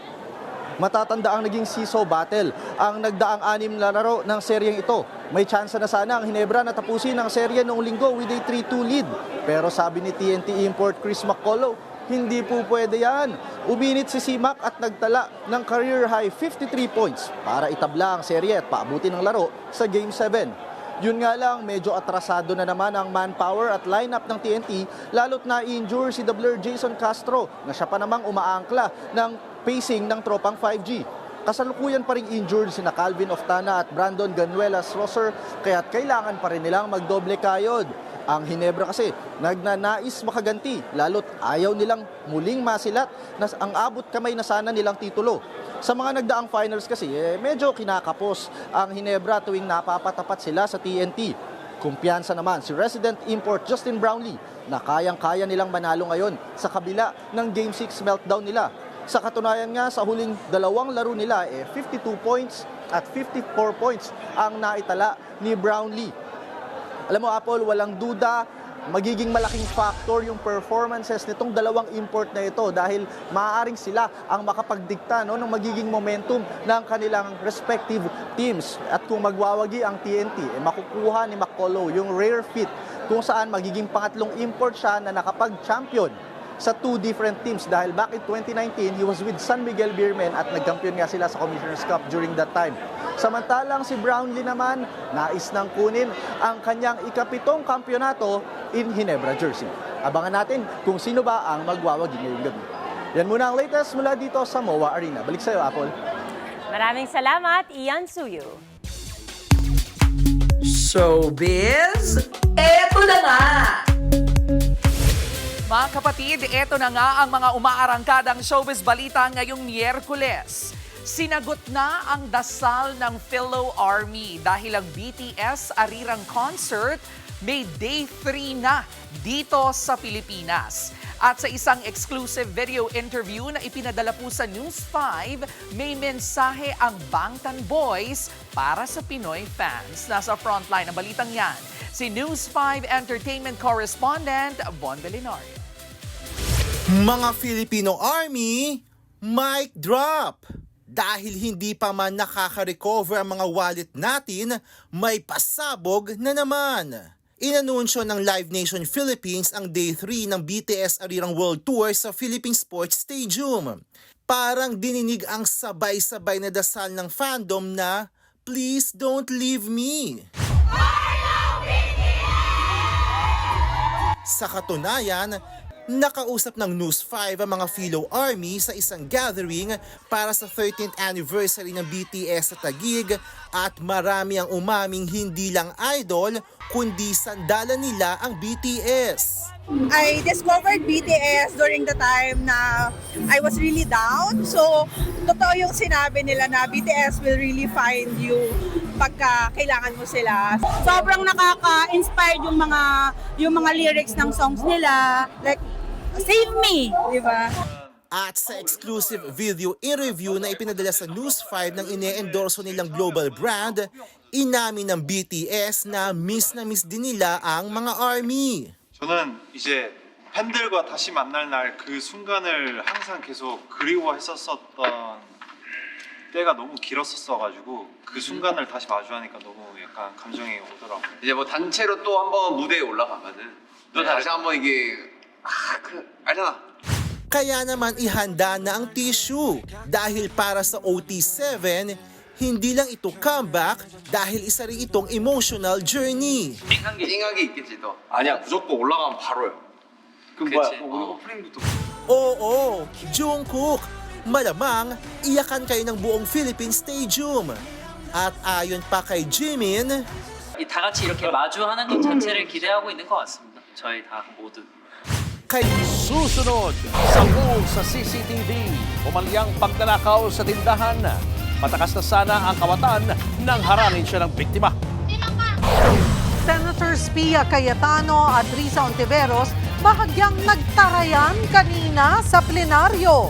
Matatanda ang naging seesaw battle ang nagdaang 6 na laro ng seryeng ito. May tsansa na sana ang Ginebra na tapusin ang serye noong linggo with a 3-2 lead. Pero sabi ni TNT import Chris McCullough, hindi po pwede yan. Uminit si Simac at nagtala ng career high 53 points para itabla ang serye at paabutin ang laro sa Game 7. Yun nga lang, medyo atrasado na naman ang manpower at lineup ng TNT, lalo't na-injure si Doubler Jason Castro na siya pa namang umaangkla ng pacing ng Tropang 5G. Kasalukuyan pa rin injured sina Calvin Oftana at Brandon Ganuelas-Rosser, kaya't kailangan pa rin nilang magdoble kayod. Ang Ginebra kasi nagnanais makaganti, lalo't ayaw nilang muling masilat na ang abot kamay na sana nilang titulo. Sa mga nagdaang finals kasi, medyo kinakapos ang Ginebra tuwing napapatapat sila sa TNT. Kumpiyansa naman si resident import Justin Brownlee na kayang-kaya nilang manalo ngayon sa kabila ng Game 6 meltdown nila. Sa katunayan nga, sa huling 2 laro nila, 52 points at 54 points ang naitala ni Brownlee. Alam mo, Apple, walang duda, magiging malaking factor yung performances nitong 2 import na ito dahil maaaring sila ang makapagdikta ng magiging momentum ng kanilang respective teams. At kung magwawagi ang TNT, makukuha ni McCullough yung rare feat kung saan magiging pangatlong import siya na nakapag-champion sa 2 different teams dahil back in 2019, he was with San Miguel Beermen at nagkampiyon nga sila sa Commissioner's Cup during that time. Samantalang si Brownlee naman, nais nang kunin ang kanyang ika-7 kampyonato in Ginebra, Jersey. Abangan natin kung sino ba ang magwawagi ngayong gabi. Yan muna ang latest mula dito sa MOA Arena. Balik sa'yo, Apple. Maraming salamat, Ian Suyu. Showbiz, eto na nga! Mga kapatid, eto na nga ang mga umaarangkadang showbiz balita ngayong Miyerkules. Sinagot na ang dasal ng Philo Army dahil ang BTS Arirang Concert may day 3 na dito sa Pilipinas. At sa isang exclusive video interview na ipinadala po sa News 5, may mensahe ang Bangtan Boys para sa Pinoy fans. Nasa frontline ng balitang yan, si News 5 Entertainment Correspondent Von Belinario. Mga Filipino Army, mic drop! Dahil hindi pa man nakaka-recover ang mga wallet natin, may pasabog na naman. Inanunsyo ng Live Nation Philippines ang Day 3 ng BTS Arirang World Tour sa Philippine Sports Stadium. Parang dininig ang sabay-sabay na dasal ng fandom na, "Please don't leave me." Sa katunayan, nakausap ng News 5 ang mga Philo Army sa isang gathering para sa 13th anniversary ng BTS sa Taguig at marami ang umaming hindi lang idol kundi sandalan nila ang BTS. I discovered BTS during the time na I was really down. So, totoo yung sinabi nila na BTS will really find you pagka kailangan mo sila. Sobrang nakaka-inspired yung mga lyrics ng songs nila. Like, save me, di ba? At sa exclusive video interview na ipinadala sa News 5 ng ine-endorso nilang global brand, inamin ng BTS na miss din nila ang mga ARMY. 저는 이제 팬들과 다시 만날 날 그 순간을 항상 계속 그리워했었던 때가 너무 길었었어가지고 그 순간을 다시 마주하니까 너무 약간 감정이 오더라고요. 이제 뭐 단체로 또 한번 무대에 올라가면은 또 다시 한번 이게 알잖아. Kaya naman ihanda na ang tissue dahil para sa OT7, hindi lang ito comeback dahil isa rin itong emotional journey. 찡하게 있겠지 또. 아니야 무조건 올라가면 바로요. 그럼 뭐야? 우리 오프닝부터. Oo, Jungkook, malamang iyakan kayo ng buong Philippine Stadium. At ayon pa kay Jimin, 다 같이 이렇게 마주하는 것 자체를 기대하고 있는 것 같습니다. 저희 다 모두. kay Susunod, sambung sa CCTV, umalyang pagdanakaw sa tindahan. Matakas na sana ang kawatan nang haranin siya ng biktima. Senator Pia Cayetano at Risa Ontiveros bahagyang nagtarayan kanina sa plenaryo.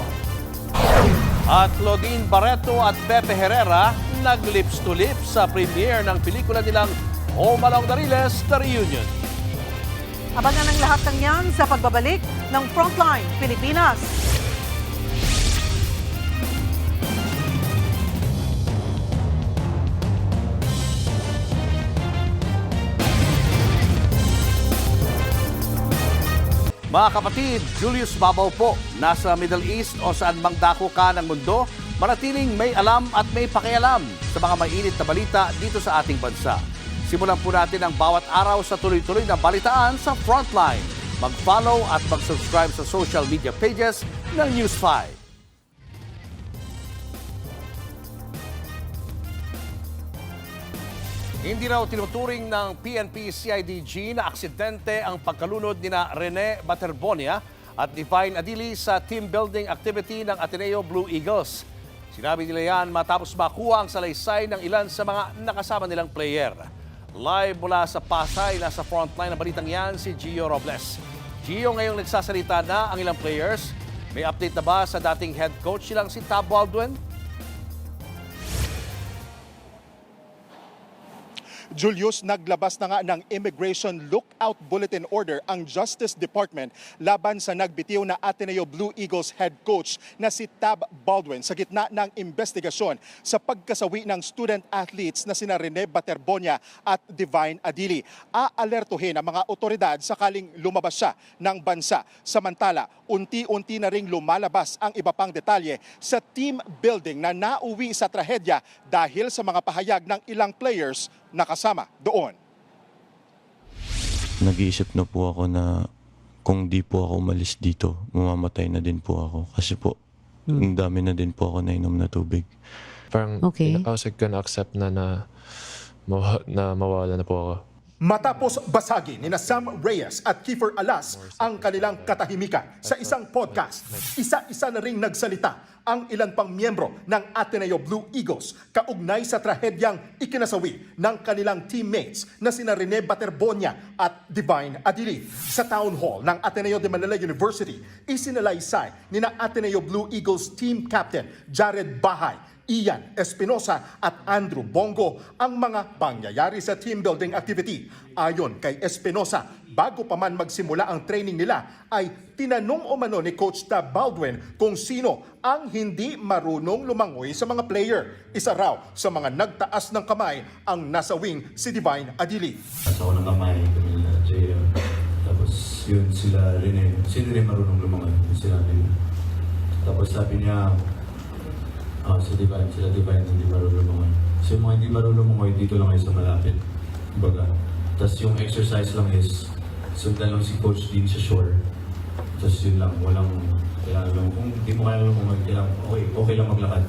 At Claudine Barreto at Pepe Herrera nag-lips to lips sa premiere ng pelikula nilang Home Along the Riles, The Reunion. Abangan ang lahat ng yan sa pagbabalik ng Frontline Pilipinas. Mga kapatid, Julius Babaw po, nasa Middle East o saan mang dako ka ng mundo, manatiling may alam at may pakialam sa mga mainit na balita dito sa ating bansa. Simulan po natin ang bawat araw sa tuloy-tuloy na balitaan sa Frontline. Mag-follow at mag-subscribe sa social media pages ng News 5. Hindi raw tinuturing ng PNP-CIDG na aksidente ang pagkalunod nina Rene Baterbonia at Divine Adili sa team building activity ng Ateneo Blue Eagles. Sinabi nila yan matapos makuha ang salaysay ng ilan sa mga nakasama nilang player. Live mula sa Pasay, nasa frontline ng balitang yan si Gio Robles. Gio, ngayong nagsasalita na ang ilang players. May update na ba sa dating head coach silang si Tab Baldwin? Julius, naglabas na nga ng Immigration Lookout Bulletin Order ang Justice Department laban sa nagbitiw na Ateneo Blue Eagles head coach na si Tab Baldwin sa gitna ng investigasyon sa pagkasawi ng student athletes na sina Rene Baterbonia at Divine Adili. Aalertuhin ang mga otoridad sakaling lumabas siya ng bansa. Samantala, unti-unti na ring lumalabas ang iba pang detalye sa team building na nauwi sa trahedya dahil sa mga pahayag ng ilang players na kasama doon. Nag-iisip na po ako na kung di po ako umalis dito, mamamatay na din po ako. Kasi po, ang dami na din po ako nainom na tubig. Parang I was gonna accept na mawala na po ako. Matapos basagin ni Sam Reyes at Kiefer Alas ang kanilang katahimikan sa isang podcast, isa-isa na ring nagsalita ang ilan pang miyembro ng Ateneo Blue Eagles kaugnay sa trahedyang ikinasawi ng kanilang teammates na sina Rene Baterbonia at Divine Adili. Sa town hall ng Ateneo de Manila University, isinalaysay ni na Ateneo Blue Eagles team captain Jared Bahay Ian Espinosa at Andrew Bongo ang mga pangyayari sa team building activity. Ayon kay Espinosa, bago pa man magsimula ang training nila ay tinanong umano ni Coach Tab Baldwin kung sino ang hindi marunong lumangoy sa mga player. Isa raw sa mga nagtaas ng kamay ang nasa wing si Divine Adili. Taas ako ng kamay, Camila, Jaya. Tapos yun sila rin sino rin marunong lumangoy, sila rin. Tapos sabi niya, sila Divine hindi marunong lumangoy. So yung mga hindi marunong lumangoy, dito lang kayo sa malapit. Baga. Tapos yung exercise lang is, sundan lang si Coach Dean sa shore. Tapos yun lang, walang kailangan lang. Kung di mo kaya lumangoy, okay lang maglakad.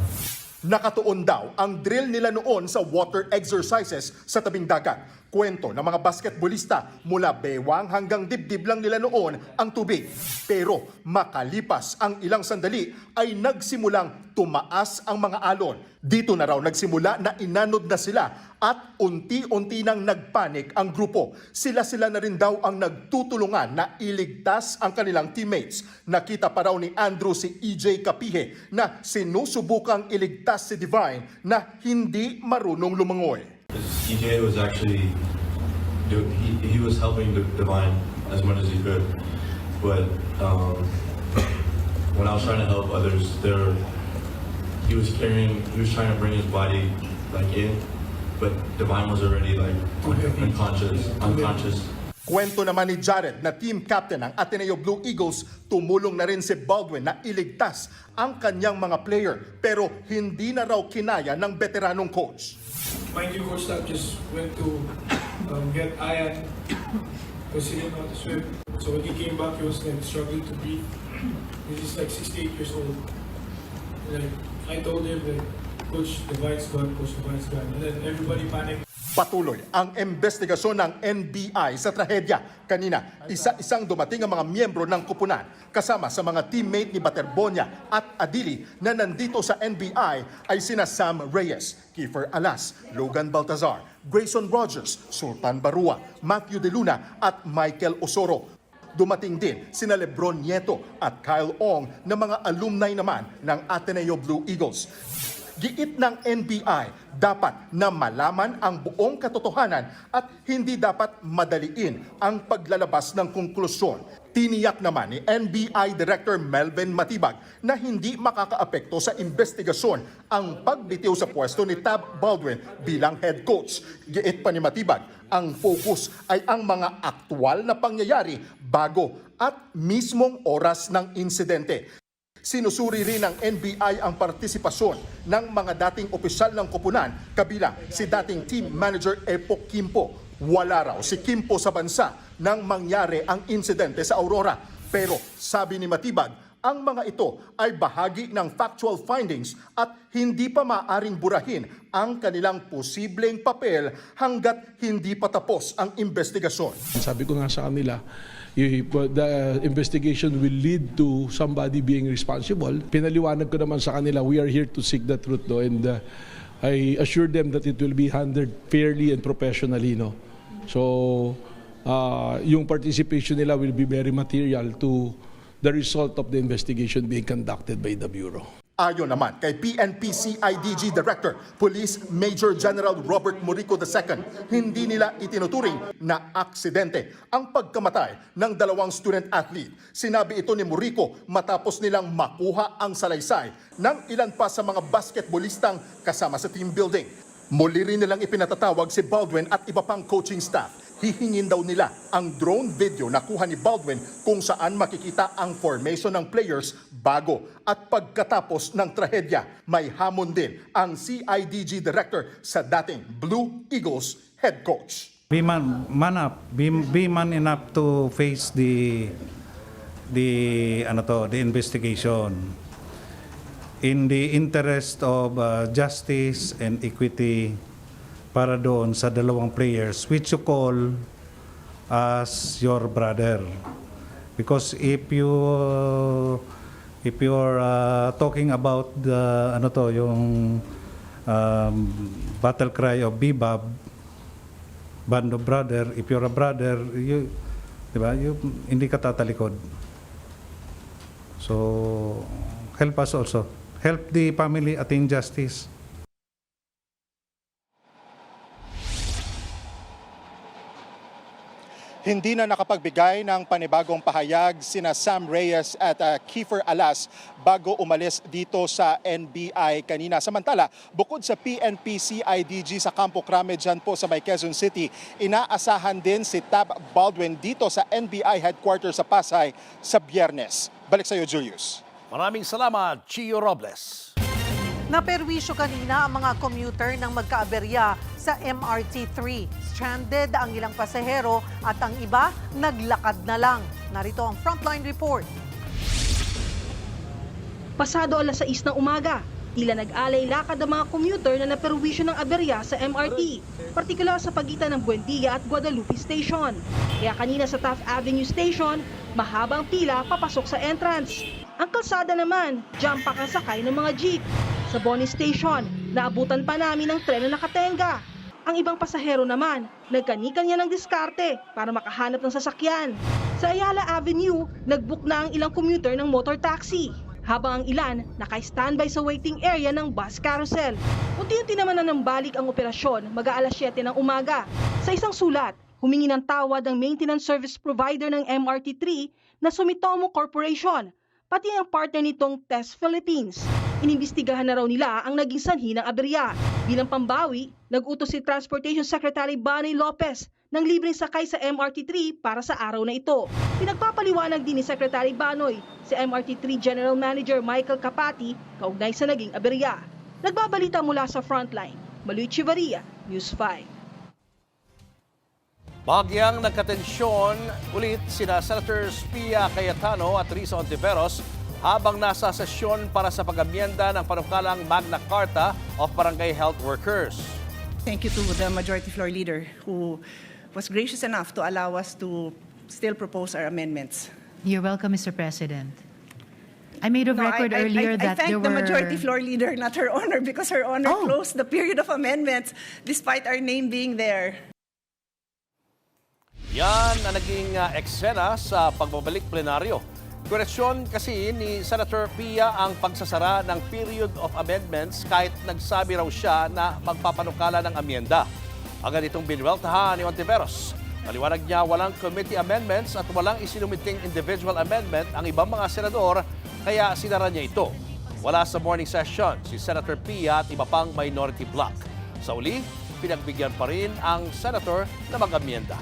Nakatuon daw ang drill nila noon sa water exercises sa tabing dagat. Kwento ng mga basketbolista, mula bewang hanggang dibdib lang nila noon ang tubig. Pero makalipas ang ilang sandali ay nagsimulang tumaas ang mga alon. Dito na raw nagsimula na inanod na sila at unti-unti nang nagpanik ang grupo. Sila-sila na rin daw ang nagtutulungan na iligtas ang kanilang teammates. Nakita pa raw ni Andrew si EJ Kapihe na sinusubukang iligtas si Divine na hindi marunong lumangoy. EJ was actually, he was helping Divine as much as he could, but when I was trying to help others, he was trying to bring his body like in, but Divine was already like unconscious. Kwento naman ni Jared na team captain ng Ateneo Blue Eagles, tumulong na rin si Baldwin na iligtas ang kanyang mga player pero hindi na raw kinaya ng veteranong coach. Mind you, Coach Tab just went to get Ian because he didn't know how to swim. So when he came back, he was like struggling to breathe. He's like 68 years old. Like I told him, like, Coach, Divine's gone, Coach, Divine's gone. And then everybody panicked. Patuloy ang investigasyon ng NBI sa trahedya. Kanina, isa-isang dumating ang mga miyembro ng kupunan kasama sa mga teammate ni Baterbonia at Adili na nandito sa NBI ay sina Sam Reyes, Kiefer Alas, Logan Baltazar, Grayson Rogers, Sultan Barua, Matthew De Luna at Michael Osoro. Dumating din sina Lebron Nieto at Kyle Ong na mga alumni naman ng Ateneo Blue Eagles. Giit ng NBI, dapat na malaman ang buong katotohanan at hindi dapat madaliin ang paglalabas ng konklusyon. Tiniyak naman ni NBI Director Melvin Matibag na hindi makakaapekto sa investigasyon ang pagbitiw sa pwesto ni Tab Baldwin bilang head coach. Giit pa ni Matibag, ang focus ay ang mga aktwal na pangyayari bago at mismong oras ng insidente. Sinusuri rin ng NBI ang partisipasyon ng mga dating opisyal ng koponan, kabilang si dating team manager Epo Kimpo. Wala raw si Kimpo sa bansa nang mangyari ang insidente sa Aurora. Pero sabi ni Matibag, ang mga ito ay bahagi ng factual findings at hindi pa maaaring burahin ang kanilang posibleng papel hanggat hindi pa tapos ang investigasyon. Sabi ko nga sa kanila, the investigation will lead to somebody being responsible. Pinaliwanag ko naman sa kanila, we are here to seek the truth, no? And I assure them that it will be handled fairly and professionally, no? So, yung participation nila will be very material to the result of the investigation being conducted by the Bureau. Ayon naman kay PNP CIDG Director, Police Major General Robert Murico II, hindi nila itinuturing na aksidente ang pagkamatay ng dalawang student athlete. Sinabi ito ni Murico matapos nilang makuha ang salaysay ng ilan pa sa mga basketballistang kasama sa team building. Muli rin nilang ipinatatawag si Baldwin at iba pang coaching staff. Hihingin daw nila ang drone video na kuha ni Baldwin kung saan makikita ang formation ng players bago at pagkatapos ng trahedya. May hamon din ang CIDG Director sa dating Blue Eagles head coach. Be man enough to face the investigation in the interest of justice and equity para doon sa dalawang players which you call as your brother. Because if you're talking about the yung battle cry of Bebop, Band of Brother, if you're a brother, hindi ka tatalikod. So help us also. help the family attain justice. Hindi na nakapagbigay ng panibagong pahayag sina Sam Reyes at Kiefer Alas bago umalis dito sa NBI kanina. Samantala, bukod sa PNP CIDG sa Campo Crame dyan po sa Quezon City, inaasahan din si Tab Baldwin dito sa NBI headquarters sa Pasay sa Biyernes. Balik sa iyo, Julius. Maraming salamat, Chio Robles. Naperwisyo kanina ang mga commuter ng magkaaberya sa MRT-3. Stranded ang ilang pasahero at ang iba naglakad na lang. Narito ang Frontline Report. Pasado alas 6 ng umaga, tila nag-alay lakad ang mga commuter na naperwisyo ng aberya sa MRT, partikular sa pagitan ng Buendia at Guadalupe Station. Kaya kanina sa Taft Avenue Station, mahabang pila papasok sa entrance. Ang kalsada naman, jam pack ang sakay ng mga jeep. Sa Boni Station, naabutan pa namin ng tren na nakatenga. Ang ibang pasahero naman, nagkani-kanya ng diskarte para makahanap ng sasakyan. Sa Ayala Avenue, nagbook na ang ilang commuter ng motor taxi, habang ang ilan naka-standby sa waiting area ng bus carousel. Unti-unti naman na nambalik ang operasyon mag-aalas 7 ng umaga. Sa isang sulat, humingi ng tawad ang maintenance service provider ng MRT-3 na Sumitomo Corporation, pati ang partner nitong TES Philippines. Inimbestigahan na raw nila ang naging sanhi ng aberya. Bilang pambawi, nag-utos si Transportation Secretary Bani Lopez ng libreng sakay sa MRT-3 para sa araw na ito. Pinagpapaliwanag din ni Secretary Banoy si MRT-3 General Manager Michael Capati kaugnay sa naging aberya. Nagbabalita mula sa Frontline, Maluy Chivaria, News 5. Bagyang nagkatensyon ulit sina Senators Pia Cayetano at Risa Ontiveros habang nasa sesyon para sa pag-amyenda ng panukalang Magna Carta of Barangay Health Workers. Thank you to the Majority Floor Leader who was gracious enough to allow us to still propose our amendments. You're welcome, Mr. President. I made a record earlier I that thank there the were... Majority Floor Leader, not Her Honor, because Her Honor closed the period of amendments despite our name being there. Yan ang naging eksena sa pagbabalik plenaryo. Koreksyon kasi ni Senator Pia ang pagsasara ng period of amendments kahit nagsabi raw siya na magpapanukala ng amyenda. Agad itong binweltahan ni Ontiveros. Maliwanag niya walang committee amendments at walang isinumiting individual amendment ang ibang mga senador kaya sinara niya ito. Wala sa morning session si Senator Pia at iba pang minority bloc. Sa uli, pinagbigyan pa rin ang senator na mag-amyenda.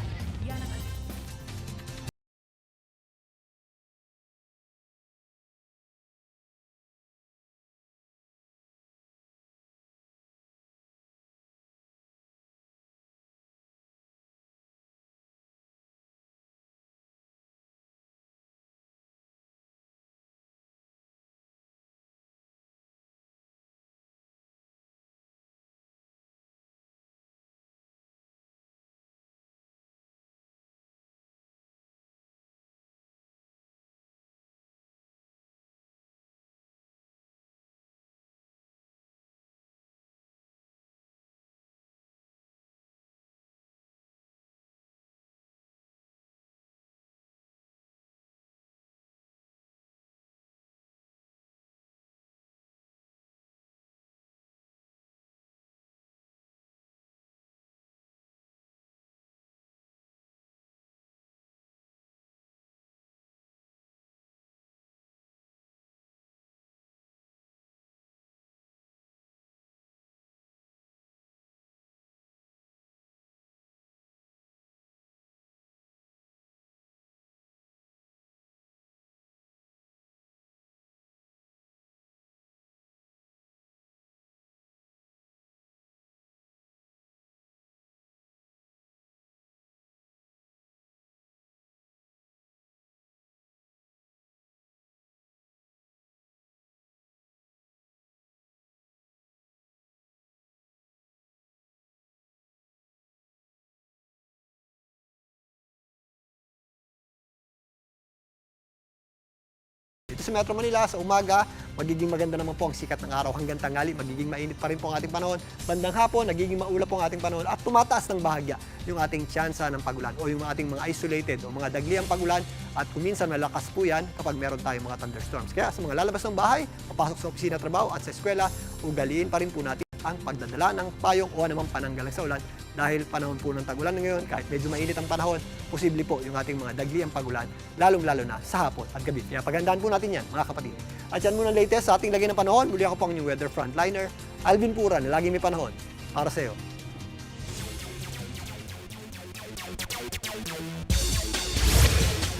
Dito sa Metro Manila, sa umaga, magiging maganda naman po ang sikat ng araw hanggang tanghali, magiging mainit pa rin po ang ating panahon. Bandang hapon, nagiging maulap po ang ating panahon at tumataas ng bahagya yung ating tsansa ng pagulan o yung ating mga isolated o mga dagliang pagulan at kuminsan malakas po yan kapag meron tayong mga thunderstorms. Kaya sa mga lalabas ng bahay, papasok sa opisina, trabaho at sa eskwela, ugaliin pa rin po natin ang pagdadala ng payong o anumang pananggalang sa ulan dahil panahon po ng tagulan ngayon, kahit medyo mainit ang panahon, posible po yung ating mga dagliang pagulan, lalong-lalo na sa hapon at gabi. Kaya pagandaan po natin yan, mga kapatid. At yan muna latest sa ating lagay ng panahon. Muli ako po ang inyong weather frontliner, Alvin Pura, na lagi may panahon para sa iyo.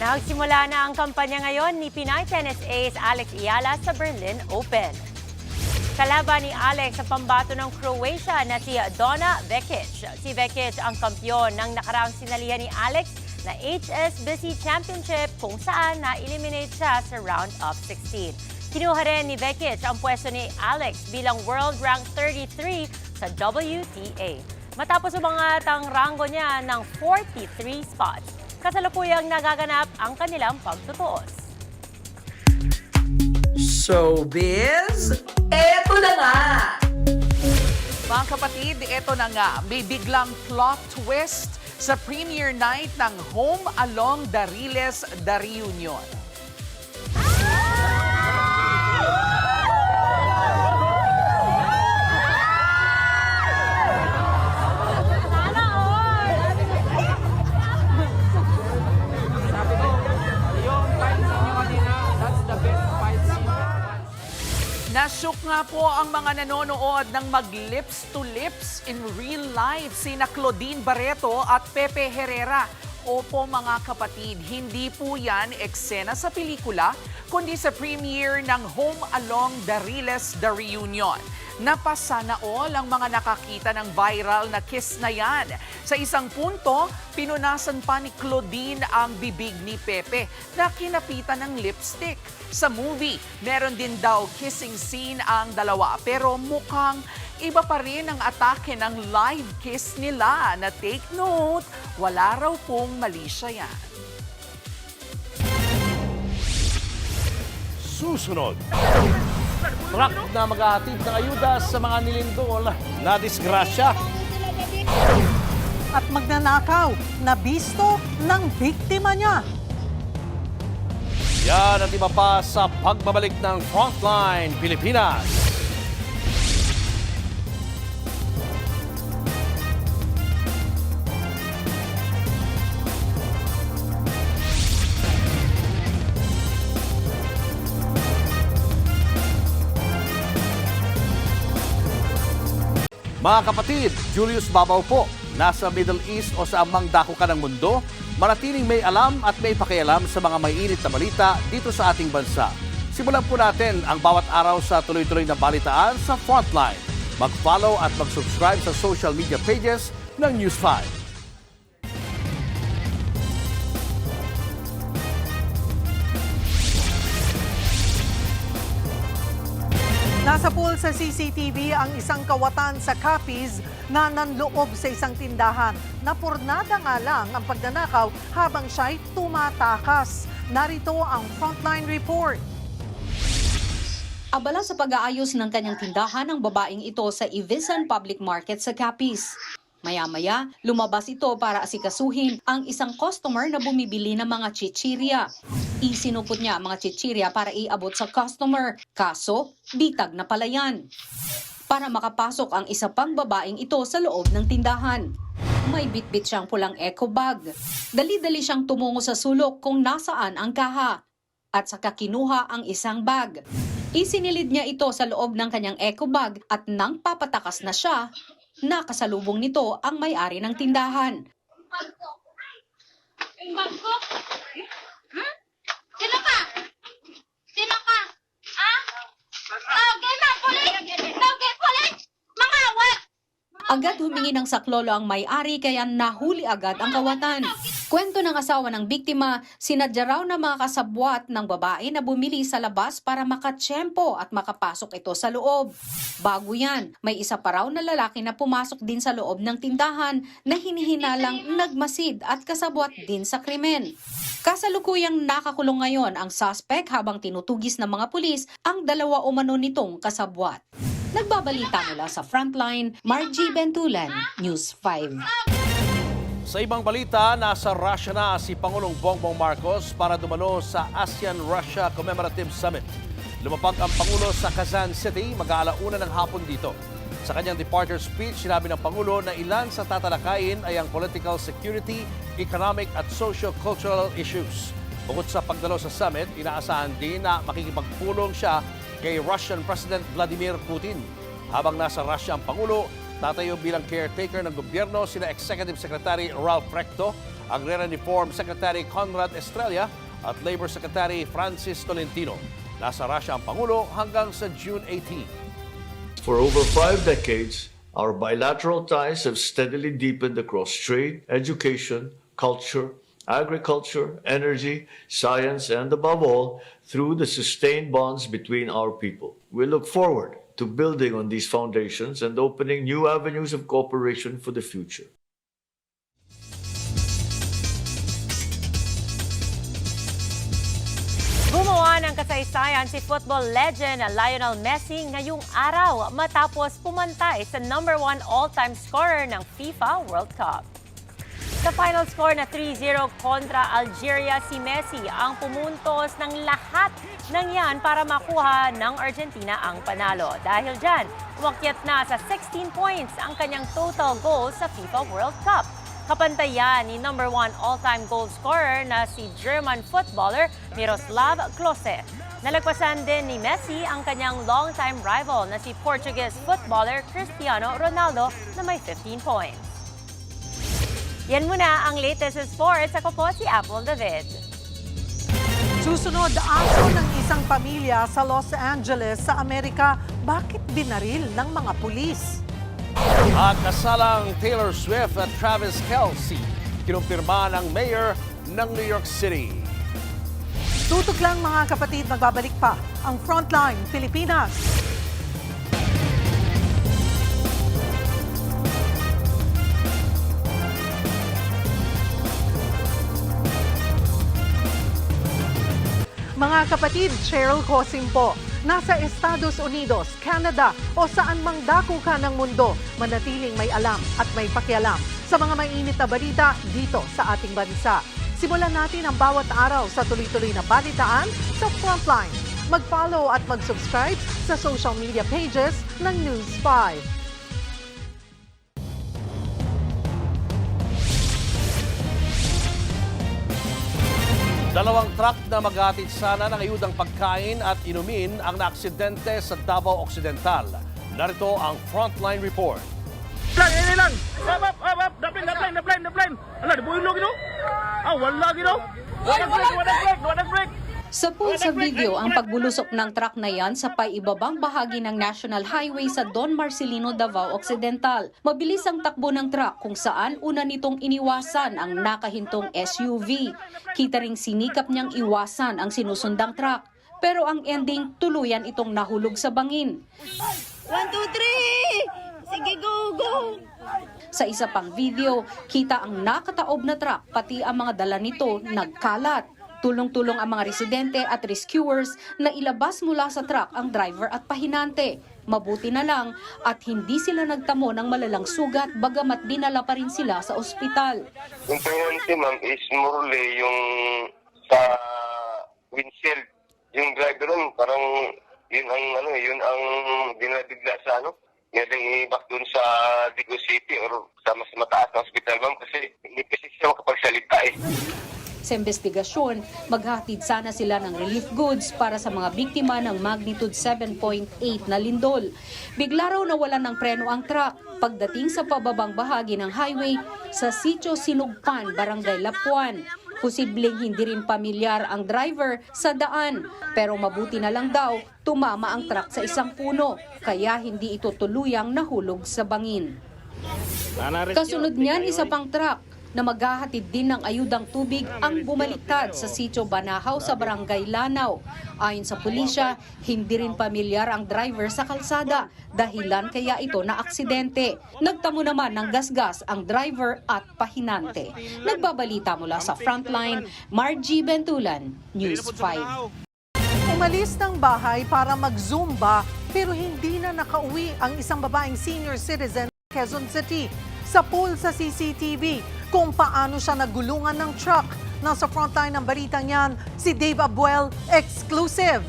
Nagsimula na ang kampanya ngayon ni Pinay tennis ace Alex Iyala sa Berlin Open. Kalaban ni Alex sa pambato ng Croatia na si Donna Vekic. Si Vekic ang kampyon ng nakaraang sinalihan ni Alex na HSBC Championship kung saan na-eliminate siya sa round of 16. Kinuha rin ni Vekic ang pwesto ni Alex bilang world rank 33 sa WTA. Matapos umangat ang ranggo niya ng 43 spots. Kasalukuyang nagaganap ang kanilang pagtutuos. Showbiz, eto na nga! Mga kapatid, eto na nga, may biglang plot twist sa premiere night ng Home Along Dariles The Reunion. Nasyok nga po ang mga nanonood ng mag-lips to lips in real life sina Claudine Barreto at Pepe Herrera. Opo mga kapatid, hindi po yan eksena sa pelikula, kundi sa premiere ng Home Along Dariles The Reunion. Napasana all ang mga nakakita ng viral na kiss na yan. Sa isang punto, pinunasan pa ni Claudine ang bibig ni Pepe na kinapitan ng lipstick. Sa movie, meron din daw kissing scene ang dalawa pero mukhang iba pa rin ang atake ng live kiss nila na take note, wala raw pong mali siya yan. Susunod, truck na maghahatid ng ayuda sa mga nilindol na disgrasya. At magnanakaw na bisto ng biktima niya. Yan at iba pa sa pagbabalik ng Frontline Pilipinas. Mga kapatid, Julius Babaw po. Nasa Middle East o sa amang dako ka ng mundo, manatiling may alam at may pakialam sa mga mainit na balita dito sa ating bansa. Simulan po natin ang bawat araw sa tuloy-tuloy na balitaan sa Frontline. Mag-follow at mag-subscribe sa social media pages ng News 5. Nasa pool sa CCTV ang isang kawatan sa Capiz na nanloob sa isang tindahan. Napurnada nga lang ang pagnanakaw habang siya'y tumatakas. Narito ang Frontline Report. Abala sa pag-aayos ng kanyang tindahan ang babaeng ito sa Ivisan Public Market sa Capiz. Maya-maya, lumabas ito para asikasuhin ang isang customer na bumibili ng mga chichirya. Isinupot niya ang mga chichirya para iabot sa customer, kaso bitag na pala yan. Para makapasok ang isa pang babaeng ito sa loob ng tindahan. May bitbit siyang pulang eco bag. Dali-dali siyang tumungo sa sulok kung nasaan ang kaha. At saka kinuha ang isang bag. Isinilid niya ito sa loob ng kanyang eco bag at nang papatakas na siya, nakasalubong nito ang may-ari ng tindahan. Sino ka? Sino ka? Ha? Tawagin na, pulis! Tawagin, pulis! Mga awat! Agad humingi ng saklolo ang may-ari kaya nahuli agad ang kawatan. Kwento ng asawa ng biktima, sinadya raw ng mga kasabwat ng babae na bumili sa labas para makatsyempo at makapasok ito sa loob. Bago yan, may isa pa raw na lalaki na pumasok din sa loob ng tindahan na hinihinalang nagmasid at kasabwat din sa krimen. Kasalukuyang nakakulong ngayon ang suspect habang tinutugis ng mga pulis ang dalawa umano nitong kasabwat. Nagbabalita mula sa Frontline, Margie Bentulan, News 5. Sa ibang balita, nasa Russia na si Pangulong Bongbong Marcos para dumalo sa ASEAN-Russia Commemorative Summit. Lumapag ang Pangulo sa Quezon City, mag-aalauna ng hapon dito. Sa kanyang departure speech, sinabi ng Pangulo na ilan sa tatalakayin ay ang political security, economic at socio-cultural issues. Bukod sa pagdalo sa summit, inaasahan din na makikipagpulong siya kay Russian President Vladimir Putin. Habang nasa Russia ang Pangulo, tatayo bilang caretaker ng gobyerno sina Executive Secretary Ralph Recto, Agrarian-Reform Secretary Conrad Estrella at Labor Secretary Francis Tolentino. Nasa Russia ang Pangulo hanggang sa June 18. For over 5 decades, our bilateral ties have steadily deepened across trade, education, culture, agriculture, energy, science, and above all, through the sustained bonds between our people. We look forward to building on these foundations and opening new avenues of cooperation for the future. Gumawa ng kasaysayan si football legend Lionel Messi ngayong araw matapos pumantay sa #1 all-time scorer ng FIFA World Cup. Sa final score na 3-0 kontra Algeria, si Messi ang pumuntos ng lahat ng yan para makuha ng Argentina ang panalo. Dahil dyan, umakyat na sa 16 points ang kanyang total goals sa FIFA World Cup. Kapantayan ni #1 all-time goal scorer na si German footballer Miroslav Klose. Nalagpasan din ni Messi ang kanyang long-time rival na si Portuguese footballer Cristiano Ronaldo na may 15 points. Yan muna ang latest sa sports. Ako po si Apple David. Susunod, aso ng isang pamilya sa Los Angeles sa Amerika, bakit binaril ng mga pulis? At kasalang Taylor Swift at Travis Kelce, kinumpirma ng mayor ng New York City. Tutok lang mga kapatid, magbabalik pa ang Frontline Pilipinas. Mga kapatid, Cheryl Cosim po. Nasa Estados Unidos, Canada o saan mang dako ka ng mundo, manatiling may alam at may pakialam sa mga mainit na balita dito sa ating bansa. Simulan natin ang bawat araw sa tuloy-tuloy na balitaan sa Frontline. Mag-follow at mag-subscribe sa social media pages ng News 5. Dalawang truck na maghatid sana ng ayudang pagkain at inumin ang naaksidente sa Davao Occidental. Narito ang Frontline Report. Ini lang! Up! Daplin! Ala, nabulog ito? Wala ito? Wala break! Sa pool sa video ang pagbulusok ng truck na yan sa paibabang bahagi ng National Highway sa Don Marcelino, Davao Occidental. Mabilis ang takbo ng truck kung saan una nitong iniwasan ang nakahintong SUV. Kita ring sinikap niyang iwasan ang sinusundang truck. Pero ang ending, tuluyan itong nahulog sa bangin. 1, 2, 3! Sige, go! Sa isa pang video, kita ang nakataob na truck pati ang mga dala nito nagkalat. Tulong-tulong ang mga residente at rescuers na ilabas mula sa truck ang driver at pahinante. Mabuti na lang at hindi sila nagtamo ng malalang sugat bagamat dinala pa rin sila sa ospital. Yung pahinante ma'am is morely yung sa windshield. Yung driver nun parang yun ang dinabigla sa ngayon back doon sa Digo City or sa mas mataas na ospital ma'am kasi hindi kasi siya makapagsalita Sa investigasyon, maghatid sana sila ng relief goods para sa mga biktima ng magnitude 7.8 na lindol. Bigla raw nawalan ng preno ang truck pagdating sa pababang bahagi ng highway sa Sitio Sinugpan, Barangay Lapuan. Posibleng hindi rin pamilyar ang driver sa daan, pero mabuti na lang daw tumama ang truck sa isang puno, kaya hindi ito tuluyang nahulog sa bangin. Kasunod niyan, isa pang truck. na maghahatid din ng ayudang tubig ang bumaliktad sa sitio Banahaw sa Barangay Lanao. Ayon sa pulisya, hindi rin pamilyar ang driver sa kalsada, dahilan kaya ito na aksidente. Nagtamo naman ng gasgas ang driver at pahinante. Nagbabalita mula sa Frontline, Margie Bentulan, News 5. Umalis ng bahay para mag-Zumba pero hindi na nakauwi ang isang babaeng senior citizen sa Quezon City. Sa pool sa CCTV kung paano siya nagulungan ng truck. Nasa frontline ng balitang yan, si Dave Abuel, exclusive.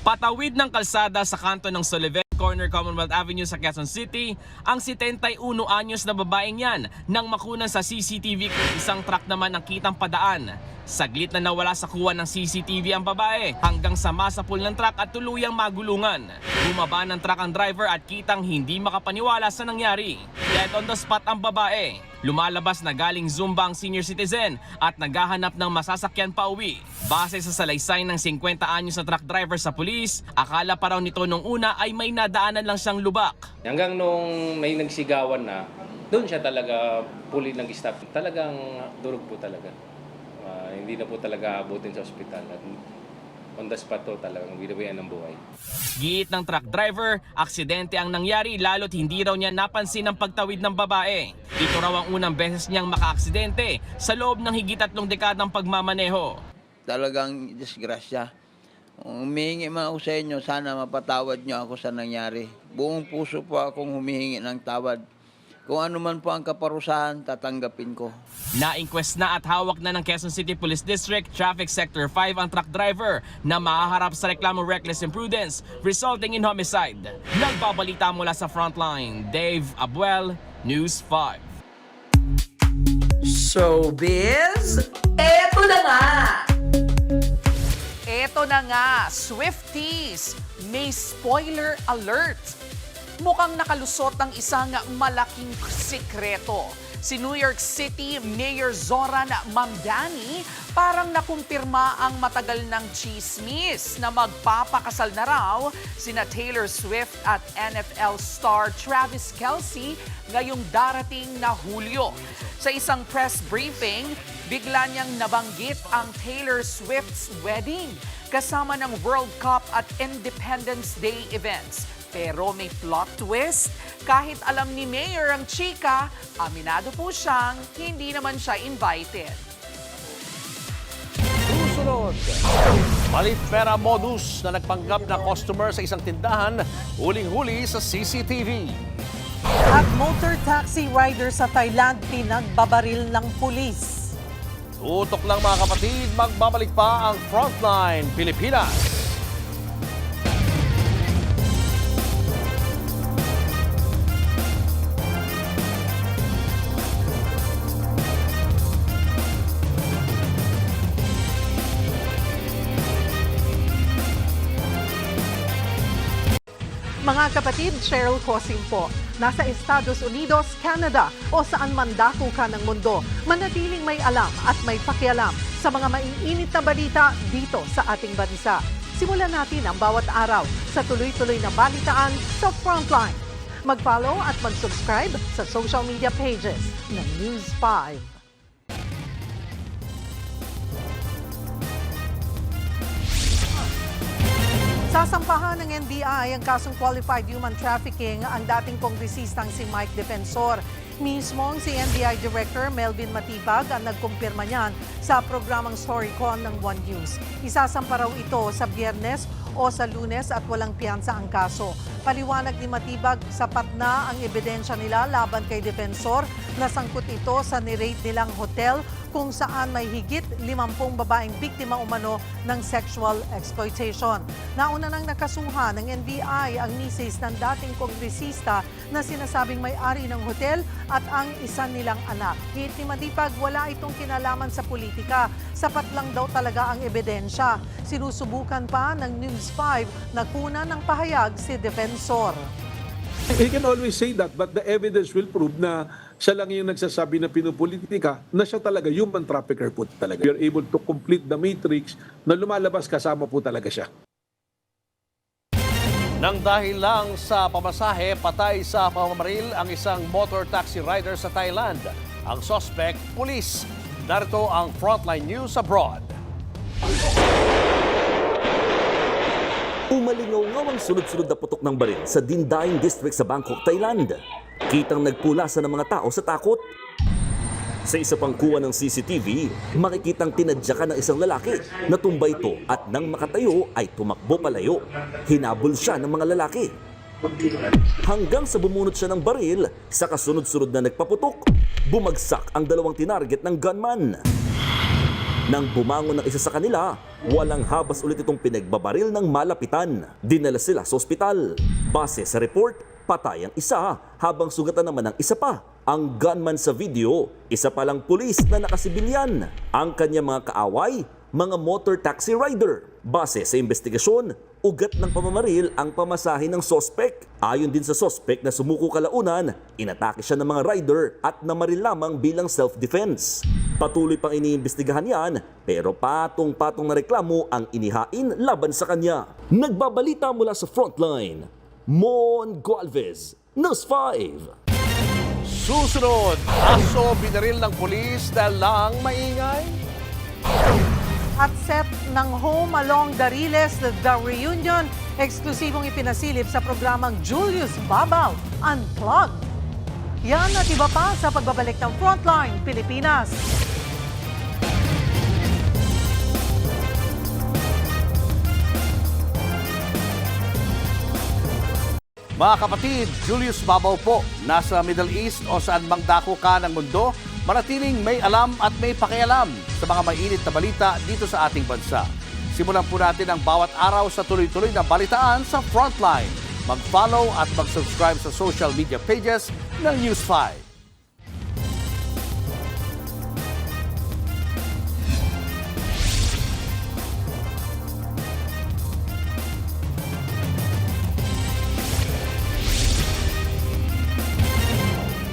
Patawid ng kalsada sa kanto ng Sullivan Corner Commonwealth Avenue sa Quezon City, ang 71 anyos na babaeng yan nang makunan sa CCTV kung isang truck naman ang kitang padaan. Saglit na nawala sa kuha ng CCTV ang babae hanggang sa masapul ng truck at tuluyang magulungan. Bumaba ng truck ang driver at kitang hindi makapaniwala sa nangyari. Dead on the spot ang babae. Lumalabas na galing Zumba ang senior citizen at naghahanap ng masasakyan pa uwi. Base sa salaysay ng 50 anyos na truck driver sa pulis, akala pa raw nito nung una ay may nadaanan lang siyang lubak. Hanggang nung may nagsigawan na, doon siya talaga puli nag-stop. Talagang durog po talaga. Hindi na po talaga abutin sa ospital. At on the spot to talagang binabayan ng buhay. Giit ng truck driver, aksidente ang nangyari lalo't hindi raw niya napansin ang pagtawid ng babae. Ito raw ang unang beses niyang makaaksidente sa loob ng higit 3 dekadang pagmamaneho. Talagang disgrasya. Humihingi man ako sa inyo, sana mapatawad niyo ako sa nangyari. Buong puso po akong humihingi ng tawad. Kung ano man po ang kaparusahan, tatanggapin ko. Na-inquest na at hawak na ng Quezon City Police District Traffic Sector 5 ang truck driver na mahaharap sa reklamong reckless imprudence resulting in homicide. Nagbabalita mula sa Frontline, Dave Abuel, News 5. Showbiz, eto na nga! Eto na nga, Swifties, may spoiler alert. Mukhang nakalusot ang isang malaking sikreto. Si New York City Mayor Zoran Mamdani parang nakumpirma ang matagal ng chismis na magpapakasal na raw sina Taylor Swift at NFL star Travis Kelce ngayong darating na Hulyo. Sa isang press briefing, bigla niyang nabanggit ang Taylor Swift's wedding kasama ng World Cup at Independence Day events. Pero may plot twist. Kahit alam ni Mayor ang chika, aminado po siyang hindi naman siya invited. Susunod, Malifera modus na nagpanggap na customer sa isang tindahan, huling-huli sa CCTV. At motor taxi rider sa Thailand pinagbabaril ng pulis. Tutok lang mga kapatid, magbabalik pa ang Frontline Pilipinas. Mga kapatid, Cheryl Cosim po. Nasa Estados Unidos, Canada o saan man dako ka ng mundo, manatiling may alam at may pakialam sa mga maiinit na balita dito sa ating bansa. Simulan natin ang bawat araw sa tuloy-tuloy na balitaan sa Frontline. Mag-follow at mag-subscribe sa social media pages ng News 5. Sasampahan ng NBI ang kasong qualified human trafficking ang dating kongresistang si Mike Defensor. Mismong si NBI Director Melvin Matibag ang nagkumpirma niyan sa programang Storycon ng One News. Isasampa raw ito sa Biyernes o sa Lunes at walang piyansa ang kaso. Paliwanag ni Matibag, sapat na ang ebidensya nila laban kay Defensor na sangkot ito sa niraid nilang hotel kung saan may higit 50 babaeng biktima umano ng sexual exploitation. Nauna nang nakasuhan ng NBI ang misis ng dating kongresista na sinasabing may-ari ng hotel at ang isa nilang anak. Hit ni Matibag, wala itong kinalaman sa politika. Sapat lang daw talaga ang ebidensya. Sinusubukan pa ng News 5 na kunan ng pahayag si Defensor. He can always say that, but the evidence will prove na siya lang yung nagsasabi na pinupolitika, na siya talaga human trafficker po talaga. We are able to complete the matrix na lumalabas kasama po talaga siya. Nang dahil lang sa pamasahe, patay sa pamamaril ang isang motor taxi rider sa Thailand. Ang suspect, pulis. Narito ang Frontline News Abroad. Umalingaw-ngaw ang sunod-sunod na putok ng baril sa Dindaing District sa Bangkok, Thailand. Kitang nagpulasan ng mga tao sa takot. Sa isa pang kuha ng CCTV, makikitang tinadyakan ng isang lalaki. Natumba ito at nang makatayo ay tumakbo palayo. Hinabol siya ng mga lalaki. Hanggang sa bumunot siya ng baril, sa kasunod-sunod na nagpaputok, bumagsak ang dalawang tinarget ng gunman. Nang bumangon ng isa sa kanila, walang habas ulit itong pinagbabaril ng malapitan. Dinala sila sa ospital. Base sa report, patay ang isa habang sugatan naman ang isa pa. Ang gunman sa video, isa palang pulis na nakasibilyan. Ang kanyang mga kaaway, mga motor taxi rider. Base sa investigasyon, ugat ng pamamaril ang pamasahe ng sospek. Ayon din sa sospek na sumuko kalaunan, inatake siya ng mga rider at namaril lamang bilang self-defense. Patuloy pang iniimbestigahan yan, pero patong-patong na reklamo ang inihain laban sa kanya. Nagbabalita mula sa Frontline, Mon Gualvez, News 5. Susunod, aso binaril ng pulis dahil lang maingay. At set ng Home Along Dariles, The Reunion, eksklusibong ipinasilip sa programang Julius Babaw Unplugged. Yan at iba pa sa pagbabalik ng Frontline Pilipinas. Mga kapatid, Julius Babaw po, nasa Middle East o saan mang dako ka ng mundo, manatiling may alam at may pakialam sa mga mainit na balita dito sa ating bansa. Simulan po natin ang bawat araw sa tuloy-tuloy na balitaan sa Frontline. Mag-follow at mag-subscribe sa social media pages ng News 5.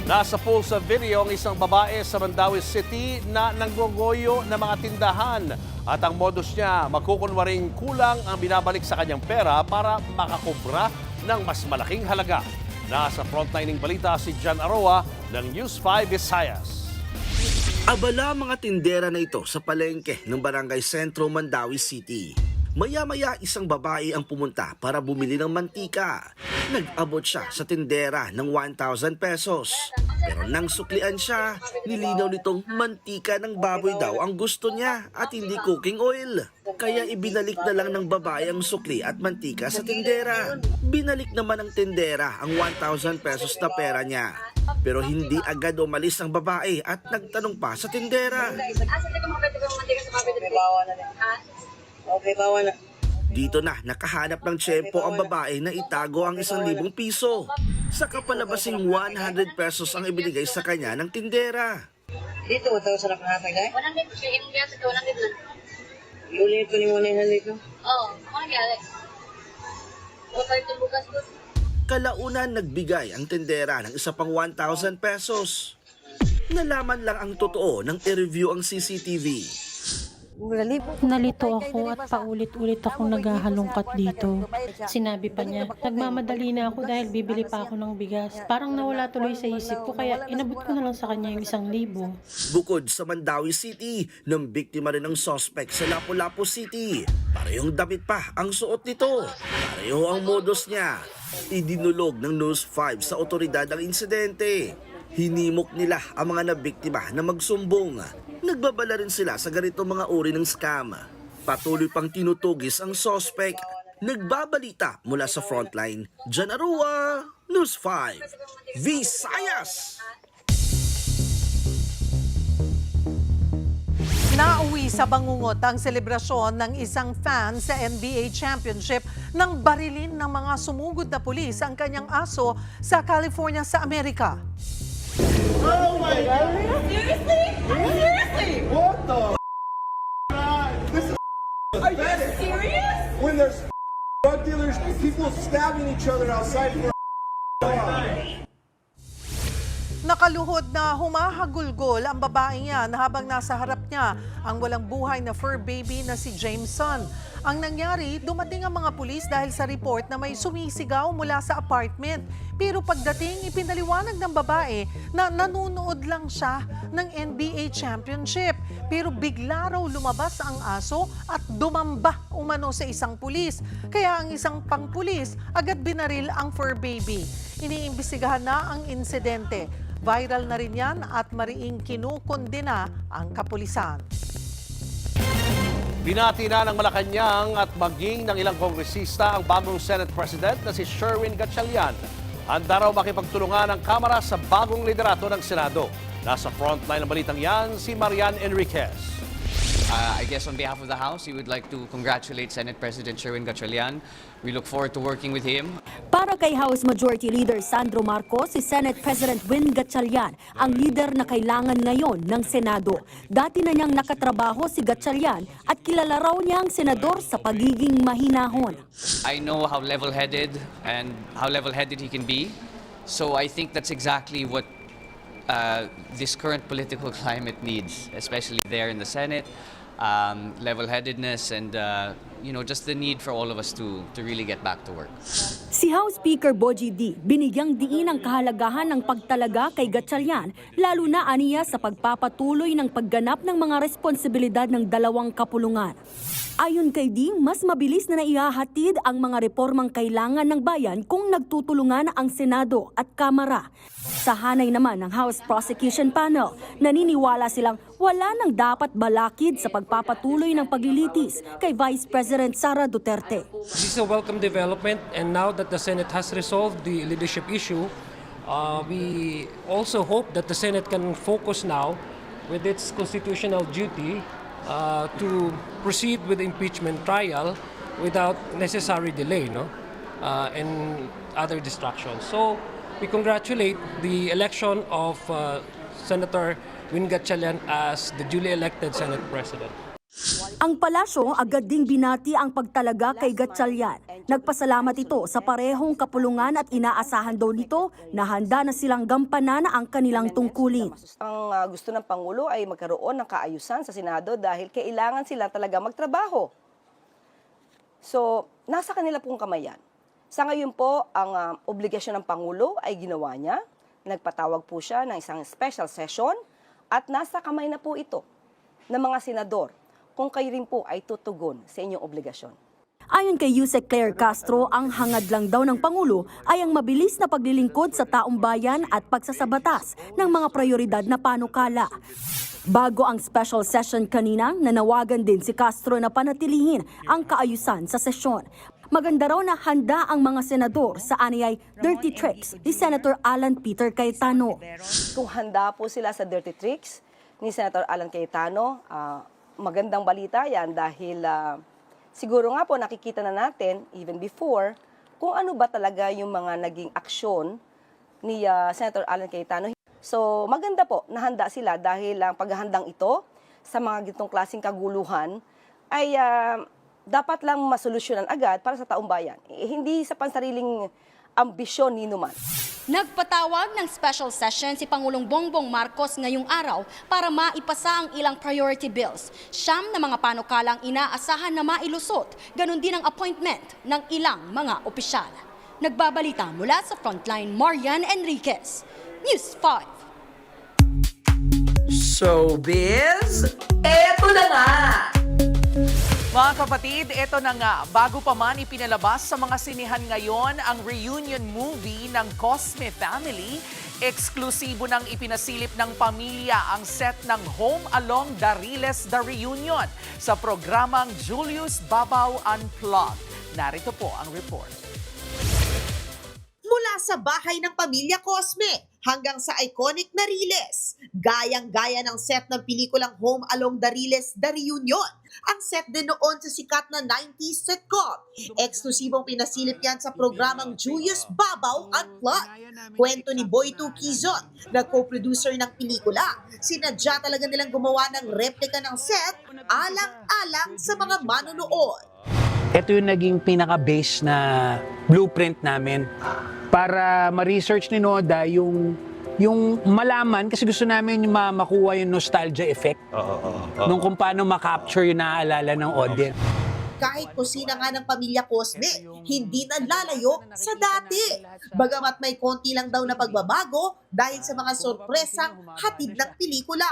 Nasa pool sa video ang isang babae sa Mandawi City na nanggogoyo ng mga tindahan. At ang modus niya, magkukunwaring kulang ang binabalik sa kanyang pera para makakubra ng mas malaking halaga. Nasa frontlining balita si Jan Aroa ng News 5 Visayas. Abala mga tindera na ito sa palengke ng Barangay Sentro, Mandawi City. Maya-maya isang babae ang pumunta para bumili ng mantika. Nag-abot siya sa tindera ng 1,000 pesos. Pero nang suklian siya, nilinaw nitong mantika ng baboy daw ang gusto niya at hindi cooking oil. Kaya ibinalik na lang ng babae ang sukli at mantika sa tindera. Binalik naman ng tindera ang 1,000 pesos na pera niya. Pero hindi agad umalis ang babae at nagtanong pa sa tindera. Okay, bawa na. Dito na nakahanap ng tiyempo ang babae na itago ang 1,000 piso. Sa kapalabasing 100 pesos ang ibinigay sa kanya ng tindera. Dito, ito sa nakahasag na? 100 siya, yung biasa ko, 100 lang. Ulit ko ni mo na yung dito? Oo, mga gyalik. Bukas ko. Kalaunan nagbigay ang tindera ng isa pang 1,000 pesos. Nalaman lang ang totoo nang i-review ang CCTV. Nalito ako at paulit-ulit akong naghahalongkat dito. Sinabi pa niya, nagmamadali na ako dahil bibili pa ako ng bigas. Parang nawala tuloy sa isip ko kaya inabot ko na lang sa kanya yung 1,000. Bukod sa Mandawi City, nang biktima rin ng suspect sa Lapu-Lapu City. Parehong damit pa ang suot nito. Pareho ang modus niya. Idinulog ng News 5 sa otoridad ang insidente. Hinimok nila ang mga nabiktima na magsumbong. Nagbabala rin sila sa ganitong mga uri ng scam. Patuloy pang tinutugis ang suspect. Nagbabalita mula sa Frontline, Jan Arua, News 5, Visayas! Nauwi sa bangungot ang selebrasyon ng isang fan sa NBA Championship nang barilin ng mga sumugod na pulis ang kanyang aso sa California sa Amerika. Oh my God! Seriously? Seriously? What the This is Are you serious? When there's drug dealers, people stabbing each other outside for Nakaluhod na humahagulgol ang babaeng yan habang nasa harap niya ang walang buhay na fur baby na si Jameson. Ang nangyari, dumating ang mga pulis dahil sa report na may sumisigaw mula sa apartment. Pero pagdating, ipinaliwanag ng babae na nanunood lang siya ng NBA Championship. Pero bigla raw lumabas ang aso at dumamba umano sa isang pulis. Kaya ang isang pang-pulis agad binaril ang fur baby. Iniimbestigahan na ang insidente. Viral na rin yan at mariing kinukondena ang kapulisan. Binati na ng Malacanang at maging ng ilang kongresista ang bagong Senate President na si Sherwin Gatchalian. Handa raw makipagtulungan ang Kamara sa bagong liderato ng Senado. Nasa frontline ng balitang yan si Marian Enriquez. I guess on behalf of the House, we would like to congratulate Senate President Sherwin Gatchalian. We look forward to working with him. Para kay House Majority Leader Sandro Marcos, si Senate President Win Gatchalian ang leader na kailangan ngayon ng Senado. Dati na niyang nakatrabaho si Gatchalian at kilala raw niya ang senador sa pagiging mahinahon. I know how level-headed he can be. So I think that's exactly what this current political climate needs, especially there in the Senate. Level-headedness and just the need for all of us to really get back to work. Si House Speaker Bogie D, binigyang diin ang kahalagahan ng pagtalaga kay Gatchalian, lalo na aniya sa pagpapatuloy ng pagganap ng mga responsibilidad ng dalawang kapulungan. Ayon kay Ding, mas mabilis na naihahatid ang mga reformang kailangan ng bayan kung nagtutulungan ang Senado at Kamara. Sa hanay naman ng House Prosecution Panel, naniniwala silang wala nang dapat balakid sa pagpapatuloy ng paglilitis kay Vice President Sara Duterte. This is a welcome development, and now that the Senate has resolved the leadership issue, we also hope that the Senate can focus now with its constitutional duty to proceed with the impeachment trial without necessary delay, and other distractions. So we congratulate the election of Senator Win Gatchalian as the duly elected Senate President. Ang palasyo agad ding binati ang pagtalaga kay Gatchalian. Nagpasalamat ito sa parehong kapulungan at inaasahan daw nito na handa na silang gampanan ang kanilang tungkulin. Ang gusto ng Pangulo ay magkaroon ng kaayusan sa Senado dahil kailangan sila talaga magtrabaho. So, nasa kanila pong kamay yan. Sa ngayon po, ang obligasyon ng Pangulo ay ginawa niya. Nagpatawag po siya ng isang special session at nasa kamay na po ito ng mga senador kung kayo rin po ay tutugon sa inyong obligasyon. Ayon kay Yusek Claire Castro, ang hangad lang daw ng Pangulo ay ang mabilis na paglilingkod sa taong bayan at pagsasabatas ng mga prioridad na panukala. Bago ang special session kanina, nanawagan din si Castro na panatilihin ang kaayusan sa sesyon. Maganda raw na handa ang mga senador sa aniyay dirty tricks ni Senator Alan Peter Cayetano. Kung handa po sila sa dirty tricks ni Senator Alan Cayetano, magandang balita yan dahil siguro nga po nakikita na natin even before kung ano ba talaga yung mga naging aksyon ni Senator Alan Cayetano. So maganda po na handa sila dahil ang paghahandang ito sa mga gitong klaseng kaguluhan ay dapat lang masolusyonan agad para sa taong bayan. Hindi sa pansariling ambisyon ni numan. Nagpatawag ng special session si Pangulong Bongbong Marcos ngayong araw para maipasa ang ilang priority bills. Siyam na mga panukalang inaasahan na mailusot, ganun din ang appointment ng ilang mga opisyal. Nagbabalita mula sa Frontline, Marian Enriquez, News 5. Showbiz, eto na nga! Mga kapatid, ito na nga, bago pa man ipinalabas sa mga sinihan ngayon ang reunion movie ng Cosme Family, eksklusibo nang ipinasilip ng pamilya ang set ng Home Along Dariles The Reunion sa programang Julius Babaw Unplugged. Narito po ang report. Mula sa bahay ng pamilya Cosme hanggang sa iconic na Riles, gayang-gaya ng set ng pelikulang Home Along Dariles The Reunion, ang set din noon sa sikat na 90s sitcom. Eksklusibong pinasilip yan sa programang Julius Babaw Unplugged. Kwento ni Boy Tu Quizon, na co-producer ng pelikula. Sinadya talaga nilang gumawa ng replika ng set alang-alang sa mga manonood. Ito yung naging pinaka-base na blueprint namin para ma-research ni Noda yung yung malaman, kasi gusto namin yung makuha yung nostalgia effect nung kung paano makapture yung naaalala ng audience. Kahit kusina nga ng pamilya Cosme, hindi na lalayo sa dati. Bagamat may konti lang daw na pagbabago dahil sa mga sorpresang hatid ng pelikula.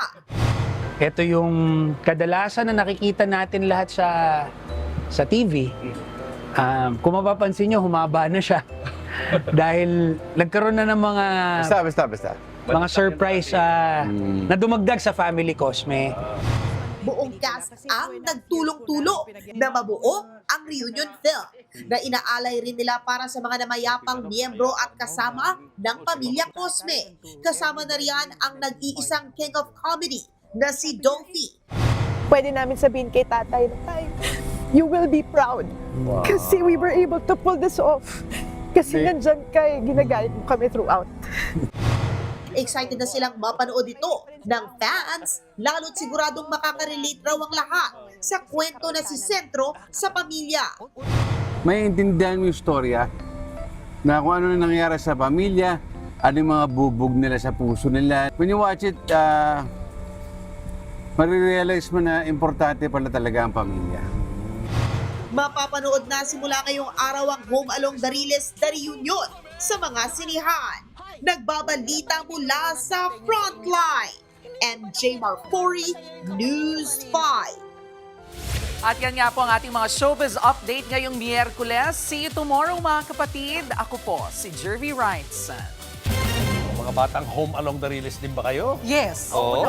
Ito yung kadalasan na nakikita natin lahat sa TV. Kung mapapansin nyo, humaba na siya. Dahil nagkaroon na ng mga mga surprise na dumagdag sa Family Cosme. Buong cast ang nagtulong-tulong na mabuo ang reunion film na inaalay rin nila para sa mga namayapang miyembro at kasama ng pamilya Cosme. Kasama na riyan ang nag-iisang king of comedy na si Dolphy. Pwede namin sabihin kay tatay, "Tay, you will be proud." Kasi we were able to pull this off. Kasi nandyan kay, ginagayad mo kami throughout. Excited na silang mapanood ito ng fans, lalo't siguradong makaka-relate raw ang lahat sa kwento na si sentro sa pamilya. May intindihan mo yung storya na kung ano na nangyari sa pamilya, ano yung mga bubog nila sa puso nila. When you watch it, marirealize mo na importante pala talaga ang pamilya. Mapapanood na simula ngayong araw ang Home Along Dariles The Reunion sa mga sinihan. Nagbabalita mula sa Frontline. MJ Marfori, News 5. At yan nga po ang ating mga showbiz update ngayong Miyerkules. See you tomorrow mga kapatid. Ako po si Jervy Wrightson. Mga batang Home Along Dariles din ba kayo? Yes. Oo.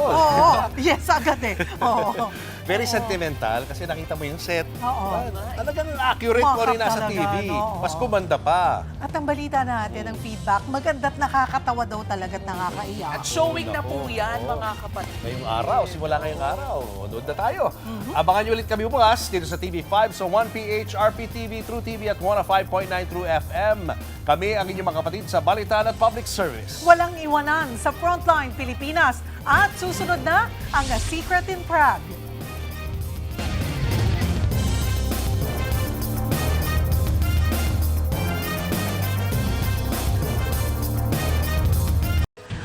Yes, agad eh. Oo. Very sentimental kasi nakita mo yung set. Oo. Talagang accurate mo rin nasa TV. Mas kumanda pa. At ang balita natin, ang feedback, maganda't nakakatawa daw talaga at nakakaiyak. At showing na po yan mga kapatid. Ngayong araw, simula ngayong araw. Doon na tayo. Abangan nyo ulit kami bukas dito sa TV5 sa 1PH, RPTV, True TV at 105.9 True FM. Kami ang inyong mga kapatid sa Balitaan at Public Service. Walang iwanan sa Frontline Pilipinas. At susunod na ang A Secret in Prague.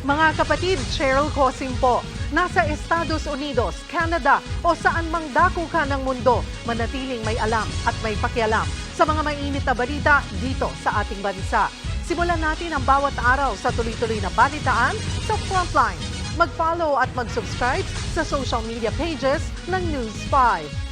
Mga kapatid, Cheryl Cosim po. Nasa Estados Unidos, Canada o saan mang dako ka ng mundo, manatiling may alam at may pakialam sa mga mainit na balita dito sa ating bansa. Simulan natin ang bawat araw sa tuloy-tuloy na balitaan sa Frontline. Mag-follow at mag-subscribe sa social media pages ng News 5.